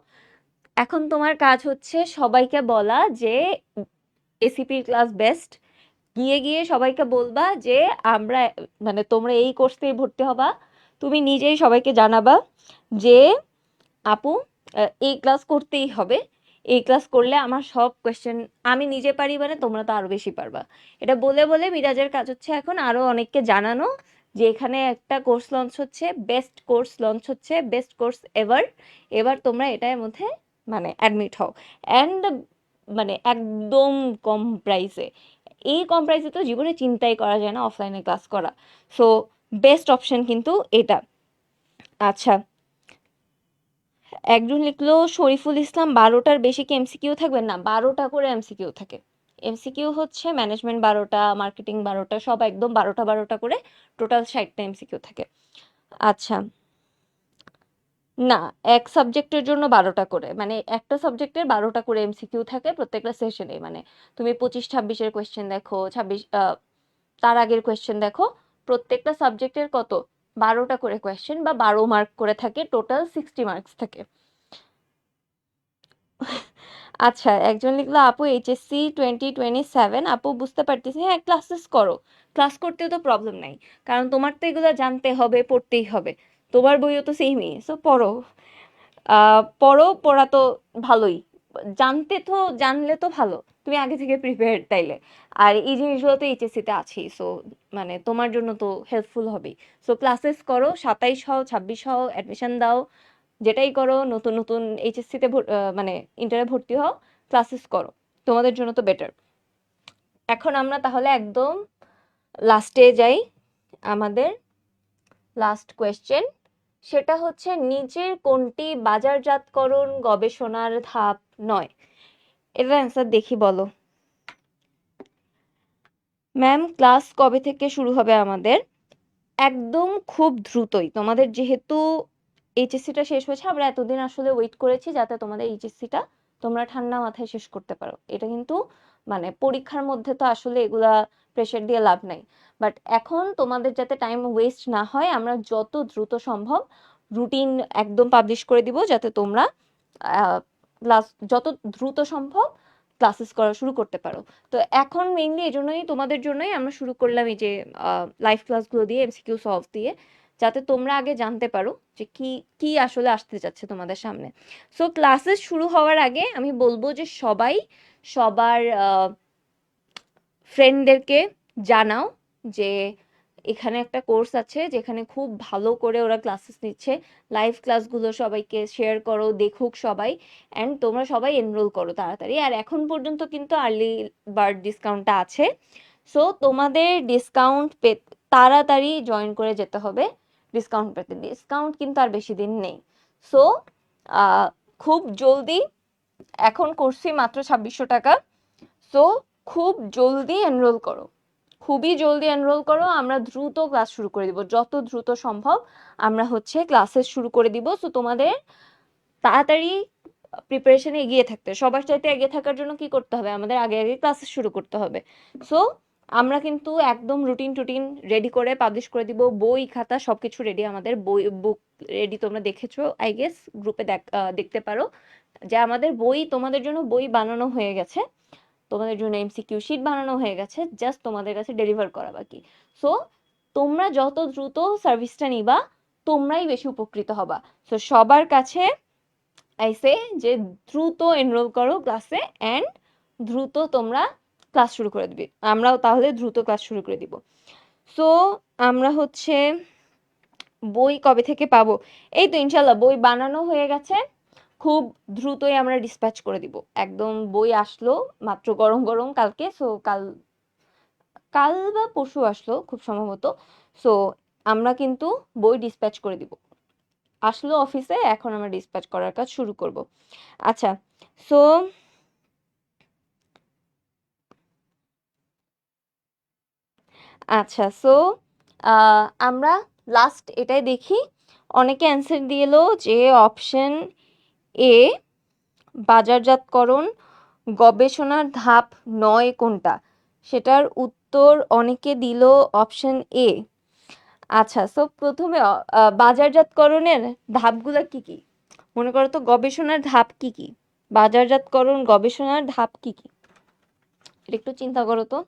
এখন তোমার কাজ হচ্ছে সবাইকে বলা যে এসিপির ক্লাস বেস্ট, গিয়ে গিয়ে সবাইকে বলবা যে আমরা, মানে তোমরা এই কোর্সেই ভর্তি হবা, তুমি নিজেই সবাইকে জানাবা যে আপু এই ক্লাস করতেই হবে, এই ক্লাস করলে আমার সব কোয়েশ্চেন আমি নিজে পারি, মানে তোমরা তো আরো বেশি পারবা। এটা বলে বলে মিরাজের কাজ হচ্ছে এখন আরো অনেককে জানানো যে এখানে একটা কোর্স লঞ্চ হচ্ছে, বেস্ট কোর্স লঞ্চ হচ্ছে, বেস্ট কোর্স এভার। এবার তোমরা এটার মধ্যে মানে অ্যাডমিট হও, অ্যান্ড মানে একদম কম প্রাইসে। এই কম প্রাইসে তো জীবনে চিন্তাই করা যায় না অফলাইনে ক্লাস করা। সো বেস্ট অপশন কিন্তু এটা। আচ্ছা, একজন লিখলো শরীফুল ইসলাম 12টার বেশি কি এমসিকিউ থাকবে? না, 12টা করে এমসিকিউ থাকে। এমসিকিউ হচ্ছে ম্যানেজমেন্ট 12টা, মার্কেটিং 12টা, সব একদম 12টা 12টা করে, টোটাল 60টা এমসিকিউ থাকে। আচ্ছা, না, এক সাবজেক্টের জন্য 12টা করে, মানে একটা সাবজেক্টের 12টা করে এমসিকিউ থাকে প্রত্যেকটা সেশনে। মানে তুমি 25-26-এর কোয়েশ্চেন দেখো, 26 তার আগের কোয়েশ্চেন দেখো, প্রত্যেকটা সাবজেক্টের কত 12টা করে কোয়েশ্চেন বা 12 মার্ক করে থাকে, টোটাল 60 মার্কস থাকে। আচ্ছা, একজন লিখলো আপু এইচএসসি 2027, আপু বুঝতে পারতেছি, হ্যাঁ ক্লাসেস করো, ক্লাস করতেও তো প্রবলেম নাই, কারণ তোমার তো এগুলো জানতে হবে, পড়তেই হবে, তোমার বইও তো সেমই, সো পড়ো। পড়ো, পড়া তো ভালোই, জানলে তো ভালো, তুমি আগে থেকে প্রিপেয়ার তাইলে। আর এই জিনিসগুলো তো এইচএসসি তে আছেই, সো মানে তোমার জন্য তো হেল্পফুল হবেই। সো ক্লাসেস করো, 27 হও 26 হও, অ্যাডমিশন দাও, যেটাই করো, নতুন নতুন এইচএসসি তে মানে ইন্টারে ভর্তি হও, ক্লাসেস করো, তোমাদের জন্য তো বেটার। এখন আমরা তাহলে একদম লাস্টে যাই, আমাদের লাস্ট কোয়েশ্চেন, সেটা হচ্ছে নিচের কোনটি বাজারজাতকরণ গবেষণার ধাপ নয়? এটার অ্যান্সার দেখি, বলো। ম্যাম, ক্লাস কবে থেকে শুরু হবে আমাদের? একদম খুব দ্রুতই, তোমাদের যেহেতু এইচএসসিটা শেষ হয়েছে, আমরা এতদিন আসলে ওয়েট করেছি যাতে তোমাদের এইচএসসিটা তোমরা ঠান্ডা মাথায় শেষ করতে পারো। এটা কিন্তু মানে পরীক্ষার মধ্যে তো আসলে এগুলা প্রেশার দিয়ে লাভ নাই, বাট এখন তোমাদের যাতে টাইম ওয়েস্ট না হয়, আমরা যত দ্রুত সম্ভব রুটিন একদম পাবলিশ করে দিব, যাতে তোমরা যত দ্রুত সম্ভব ক্লাসেস করা শুরু করতে পারো। তো এখন মেইনলি এই জন্যই, তোমাদের জন্যই আমরা শুরু করলাম এই যে লাইভ ক্লাসগুলো দিয়ে, এমসিকিউ সলভ দিয়ে, যাতে তোমরা আগে জানতে পারো যে কি কি আসলে আসতে যাচ্ছে তোমাদের সামনে। সো ক্লাসেস শুরু হওয়ার আগে আমি বলবো যে সবাই সবার ফ্রেন্ডদেরকে জানাও যে এখানে একটা কোর্স আছে যেখানে খুব ভালো করে ওরা ক্লাসেস নিচ্ছে, লাইভ ক্লাসগুলো সবাইকে শেয়ার করো, দেখুক সবাই, অ্যান্ড তোমরা সবাই এনরোল করো তাড়াতাড়ি। আর এখন পর্যন্ত কিন্তু আর্লি বার্ড ডিসকাউন্টটা আছে, সো তোমাদের ডিসকাউন্ট তাড়াতাড়ি জয়েন করে যেতে হবে ডিসকাউন্ট পেতে। ডিসকাউন্ট কিন্তু আর বেশি দিন নেই, সো খুব জলদি, এখন করছি মাত্র 2600 টাকা, সো খুব জলদি এনরোল করো, খুবই জলদি এনরোল করো, আমরা দ্রুত ক্লাস শুরু করে দিব, যত দ্রুত সম্ভব আমরা হচ্ছে ক্লাসেস শুরু করে দিব। সো তোমাদের তাড়াতাড়ি প্রিপারেশনে এগিয়ে থাকতে, সবার চাইতে এগিয়ে থাকার জন্য কি করতে হবে, আমাদের আগে আগে ক্লাসেস শুরু করতে হবে। সো আমরা কিন্তু একদম রুটিন টুটিন রেডি করে পাবলিশ করে দিব, বই খাতা সবকিছু রেডি, আমাদের বই বুক রেডি, তোমরা দেখেছো আই গেস, গ্রুপে দেখতে পারো যে আমাদের বই, তোমাদের জন্য বই বানানো হয়ে গেছে, তোমাদের জন্য এমসিকিউ শিট বানানো হয়ে গেছে, জাস্ট তোমাদের কাছে ডেলিভার করা বাকি। সো তোমরা যত দ্রুত সার্ভিসটা নিবা, তোমরাই বেশি উপকৃত হবা। সো সবার কাছে আইসে যে দ্রুত এনরোল করো ক্লাসে, অ্যান্ড দ্রুত তোমরা ক্লাস শুরু করে দিবি, আমরাও তাহলে দ্রুত ক্লাস শুরু করে দিব। সো আমরা হচ্ছে বই কবে থেকে পাবো? এই তো ইনশাল্লাহ বই বানানো হয়ে গেছে, খুব দ্রুতই আমরা ডিসপ্যাচ করে দিব, একদম বই আসলো মাত্র গরম গরম কালকে, সো কাল কাল বা পরশু আসলো খুব সম্ভবত। সো আমরা কিন্তু বই ডিসপ্যাচ করে দিব, আসলো অফিসে, এখন আমরা ডিসপ্যাচ করার কাজ শুরু করব। আচ্ছা, সো আচ্ছা সো আমরা লাস্ট এটাই দেখি, অনেকে অ্যান্সার দিয়েলো যে অপশন এ বাজারজাতকরণ গবেষণার ধাপ 9 কোনটা, সেটার উত্তর অনেকে দিল অপশন এ। আচ্ছা, সো প্রথমে বাজারজাতকরণের ধাপগুলো কি কি, মনে করো তো গবেষণার ধাপ কি কি, বাজারজাতকরণ গবেষণার ধাপ কি কি, এটা একটু চিন্তা করো তো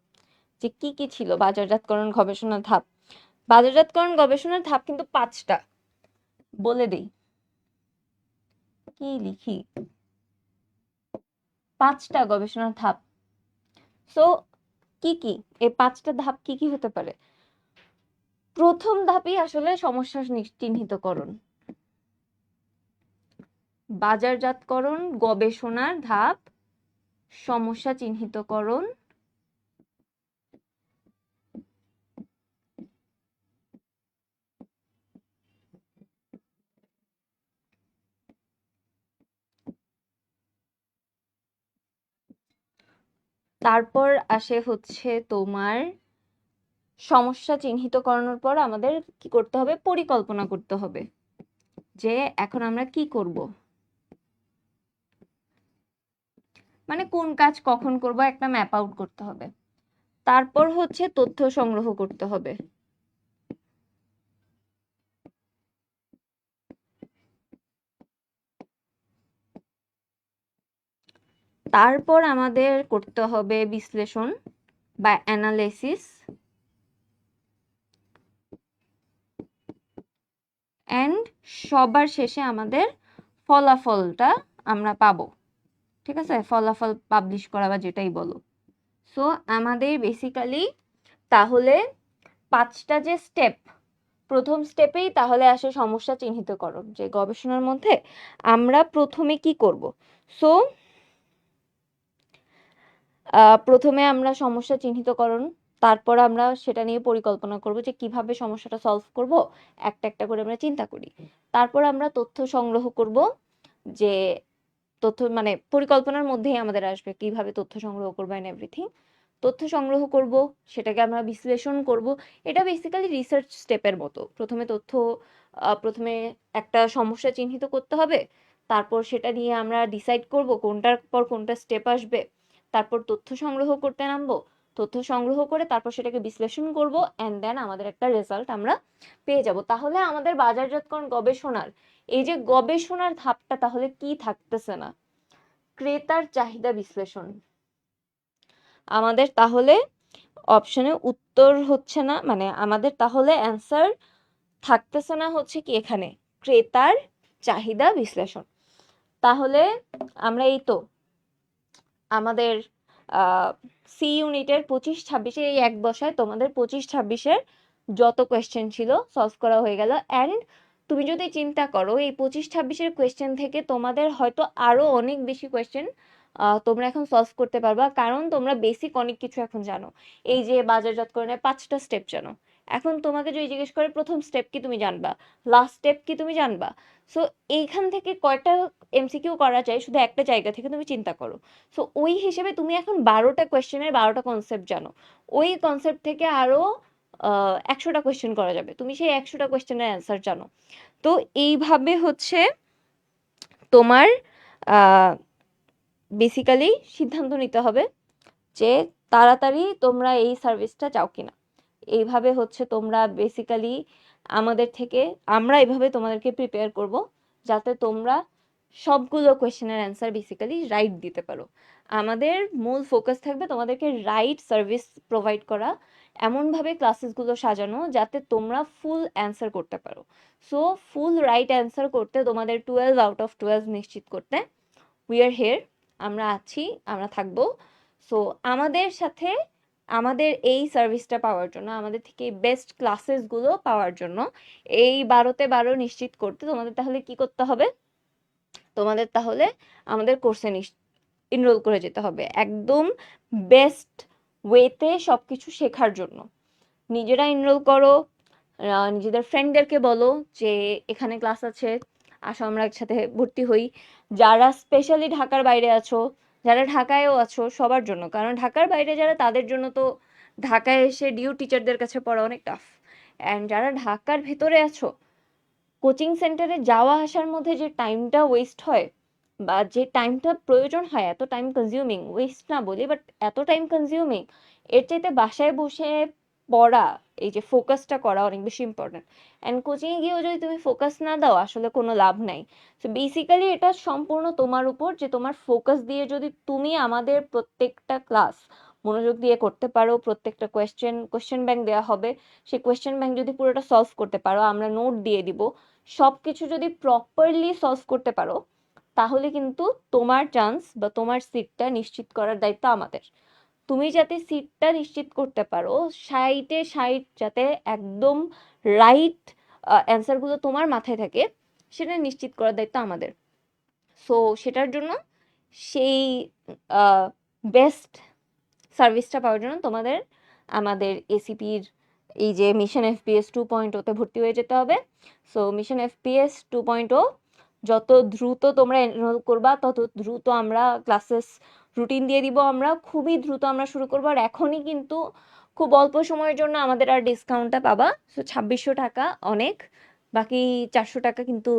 যে কি কি ছিল বাজারজাতকরণ গবেষণার ধাপ। বাজারজাতকরণ গবেষণার ধাপ কিন্তু 5টা, বলে দেই কি লিখি, 5টা গবেষণার ধাপ। সো কি কি এই 5টা ধাপ কি কি হতে পারে? প্রথম ধাপই আসলে সমস্যা চিহ্নিতকরণ, বাজারজাতকরণ, গবেষণার ধাপ, সমস্যা চিহ্নিতকরণ, তারপর আসে হচ্ছে তোমার সমস্যা চিহ্নিতকরণের পর আমাদের কি করতে হবে, পরিকল্পনা করতে হবে যে এখন আমরা কি করব, মানে কোন কাজ কখন করব একটা ম্যাপ আউট করতে হবে। তারপর হচ্ছে তথ্য সংগ্রহ করতে হবে। তারপর আমাদের করতে হবে বিশ্লেষণ বা অ্যানালাইসিস, এন্ড সবার শেষে আমাদের ফলাফলটা আমরা পাবো। ঠিক আছে, ফলাফল পাবলিশ করা বা যেটাই বলো। সো আমাদের বেসিক্যালি তাহলে 5টা যে স্টেপ, প্রথম স্টেপেই তাহলে আসে সমস্যা চিহ্নিতকরণ, যে গবেষণার মধ্যে আমরা প্রথমে কি করব। সো প্রথমে আমরা সমস্যা চিহ্নিতকরণ, তারপর আমরা সেটা নিয়ে পরিকল্পনা করব যে কিভাবে সমস্যাটা সলভ করব, একটা একটা করে আমরা চিন্তা করি। তারপর আমরা তথ্য সংগ্রহ করব, যে তথ্য মানে পরিকল্পনার মধ্যেই আমাদের আসবে কিভাবে তথ্য সংগ্রহ করবো এন্ড এভরিথিং। তথ্য সংগ্রহ করব, সেটাকে আমরা বিশ্লেষণ করব। এটা বেসিক্যালি রিসার্চ স্টেপের মতো। প্রথমে একটা সমস্যা চিহ্নিত করতে হবে, তারপর সেটা নিয়ে আমরা ডিসাইড করব কোনটার পর কোনটা স্টেপ আসবে, তারপর তথ্য সংগ্রহ করতে নামবো, তথ্য সংগ্রহ করে তারপর সেটাকে বিশ্লেষণ করব, এন্ড দেন আমাদের একটা রেজাল্ট আমরা পেয়ে যাব। তাহলে আমাদের বাজারজাতকরণ গবেষণার এই যে গবেষণার ধাপটা তাহলে কি থাকতেছে না, ক্রেতার চাহিদা বিশ্লেষণ। আমাদের তাহলে অপশনে উত্তর হচ্ছে না, মানে আমাদের তাহলে অ্যান্সার থাকতেছে না হচ্ছে কি এখানে, ক্রেতার চাহিদা বিশ্লেষণ। তাহলে আমরা এই তো আমাদের সি ইউনিটের 25-26 এই এক বসায় তোমাদের 25-26-এর যত কোয়েশ্চেন ছিল সলভ করা হয়ে গেল। অ্যান্ড তুমি যদি চিন্তা করো এই 25-26-এর কোয়েশ্চেন থেকে তোমাদের হয়তো আরো অনেক বেশি কোয়েশ্চেন তোমরা এখন সলভ করতে পারবা, কারণ তোমরা বেসিক অনেক কিছু এখন জানো। এই যে বাজারজাতকরণের 5টা স্টেপ জানো, এখন তোমাকে যদি জিজ্ঞেস করে প্রথম স্টেপ কি তুমি জানবা, লাস্ট স্টেপ কি তুমি জানবা। সো এইখান থেকে কয়টা এমসিকিউ করা যায় শুধু একটা জায়গা থেকে তুমি চিন্তা করো। সো ওই হিসেবে তুমি এখন 12টা কোয়েশ্চেনের 12টা কনসেপ্ট জানো, ওই কনসেপ্ট থেকে আরো 100টা কোয়েশ্চেন করা যাবে, তুমি সেই 100টা কোয়েশ্চেনের অ্যান্সার জানো। তো এইভাবে হচ্ছে তোমার বেসিক্যালি সিদ্ধান্ত নিতে হবে যে তাড়াতাড়ি তোমরা এই সার্ভিসটা চাও কিনা। এইভাবে হচ্ছে তোমরা বেসিক্যালি আমরা এইভাবে তোমাদেরকে প্রিপেয়ার করব যাতে তোমরা সবগুলো কোয়েশ্চেনের অ্যান্সার বেসিক্যালি রাইট দিতে পারো। আমাদের মূল ফোকাস থাকবে তোমাদেরকে রাইট সার্ভিস প্রোভাইড করা, এমনভাবে ক্লাসেসগুলো সাজানো যাতে তোমরা ফুল অ্যান্সার করতে পারো। সো ফুল রাইট অ্যান্সার করতে তোমাদের 12 আউট অফ 12 নিশ্চিত করতে উই আর হিয়ার, আমরা আছি, আমরা থাকবো। সো আমাদের সাথে আমাদের এই সার্ভিসটা পাওয়ার জন্য, আমাদের থেকে বেস্ট ক্লাসেসগুলো পাওয়ার জন্য, এই 12তে 12 নিশ্চিত করতে তোমাদের তাহলে কি করতে হবে, তোমাদের তাহলে আমাদের কোর্সে এনরোল করে যেতে হবে একদম বেস্ট ওয়েতে সবকিছু শেখার জন্য। নিজেরা এনরোল করো, নিজেদের ফ্রেন্ডদেরকে বলো যে এখানে ক্লাস আছে, আসো আমরা একসাথে ভর্তি হই। যারা স্পেশালি ঢাকার বাইরে আছো, যারা ঢাকায়ও আছো, সবার জন্য, কারণ ঢাকার বাইরে যারা তাদের জন্য তো ঢাকায় এসে ডিউ টিচারদের কাছে পড়া অনেক টাফ। অ্যান্ড যারা ঢাকার ভেতরে আছো, কোচিং সেন্টারে যাওয়া আসার মধ্যে যে টাইমটা ওয়েস্ট হয় বা যে টাইমটা প্রয়োজন হয়, এত টাইম কনজিউমিং, ওয়েস্ট না বলি বাট এত টাইম কনজিউমিং, এর চাইতে বাসায় বসে পড়া, এই যে ফোকাসটা করা অনেক বেশি ইম্পর্টেন্ট। অ্যান্ড কোচিংয়ে গিয়েও যদি তুমি ফোকাস না দাও আসলে কোনো লাভ নাই। সো বেসিক্যালি এটা সম্পূর্ণ তোমার উপর, যে তোমার ফোকাস দিয়ে যদি তুমি আমাদের প্রত্যেকটা ক্লাস মনোযোগ দিয়ে করতে পারো, প্রত্যেকটা কোয়েশ্চেন ব্যাংক দেওয়া হবে, সেই কোয়েশ্চেন ব্যাংক যদি পুরোটা সলভ করতে পারো, আমরা নোট দিয়ে দিব, সবকিছু যদি প্রপারলি সলভ করতে পারো, তাহলে কিন্তু তোমার চান্স বা তোমার সিটটা নিশ্চিত করার দায়িত্ব আমাদের। তুমি যাতে সিটটা নিশ্চিত করতে পারো, 60-60 যাতে একদম রাইট অ্যান্সারগুলো তোমার মাথায় থাকে, সেটা নিশ্চিত করার দায়িত্ব আমাদের। সো সেটার জন্য সেই বেস্ট সার্ভিসটা পাওয়ার জন্য তোমাদের আমাদের এসিপির এই যে মিশন এফপিএস 2.0 তে ভর্তি হয়ে যেতে হবে। সো মিশন এফপিএস 2.0 যত দ্রুত তোমরা এনরোল করবা তত দ্রুত আমরা ক্লাসেস রুটিন দিয়ে দিব, আমরা খুবই দ্রুত আমরা শুরু করবো। আর এখনই কিন্তু খুব অল্প সময়ের জন্য আমাদের আর ডিসকাউন্টটা পাবা। সো 2600 টাকা অনেক, বাকি 400 টাকা কিন্তু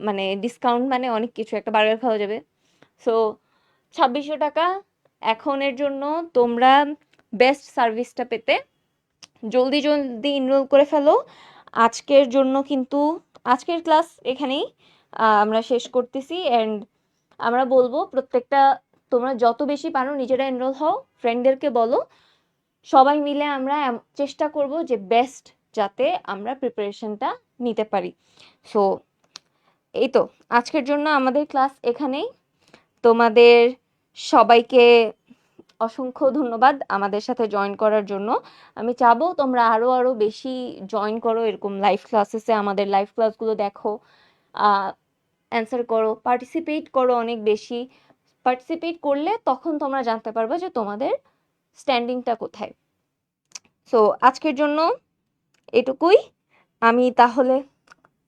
মানে ডিসকাউন্ট মানে অনেক কিছু, একটা বার্গার খাওয়া যাবে। সো 2600 টাকা এখনের জন্য তোমরা বেস্ট সার্ভিসটা পেতে জলদি জলদি এনরোল করে ফেলো। আজকের জন্য কিন্তু আজকের ক্লাস এখানেই আমরা শেষ করতেছি। অ্যান্ড আমরা বলবো প্রত্যেকটা তোমরা যত বেশি পারো নিজেরা এনরোল হও, ফ্রেন্ডদেরকে বলো, সবাই মিলে আমরা চেষ্টা করব যে বেস্ট যাতে আমরা প্রিপারেশনটা নিতে পারি। সো এই তো আজকের জন্য আমাদের ক্লাস এখানেই। তোমাদের সবাইকে অসংখ্য ধন্যবাদ আমাদের সাথে জয়েন করার জন্য। আমি চাবো তোমরা আরো বেশি জয়েন করো এরকম লাইভ ক্লাসেসে, আমাদের লাইভ ক্লাসগুলো দেখো, অ্যান্সার করো, পার্টিসিপেট করো। অনেক বেশি পার্টিসিপেট করলে তখন তোমরা জানতে পারবে যে তোমাদের স্ট্যান্ডিংটা কোথায়। সো আজকের জন্য এটুকুই। আমি তাহলে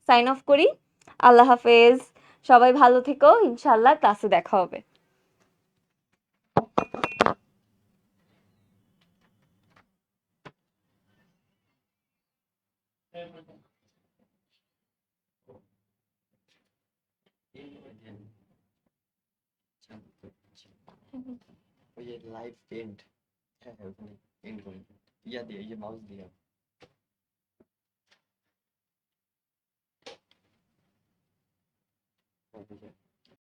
সাইন অফ করি। আল্লাহ হাফেজ, সবাই ভালো থেকো, ইনশাআল্লাহ ক্লাসে দেখা হবে। ওই যে লাইভ এন্ড, হ্যাঁ ওখানে এন্ড করে ইয়া দিয়ে, এই যে মাউস দিয়ে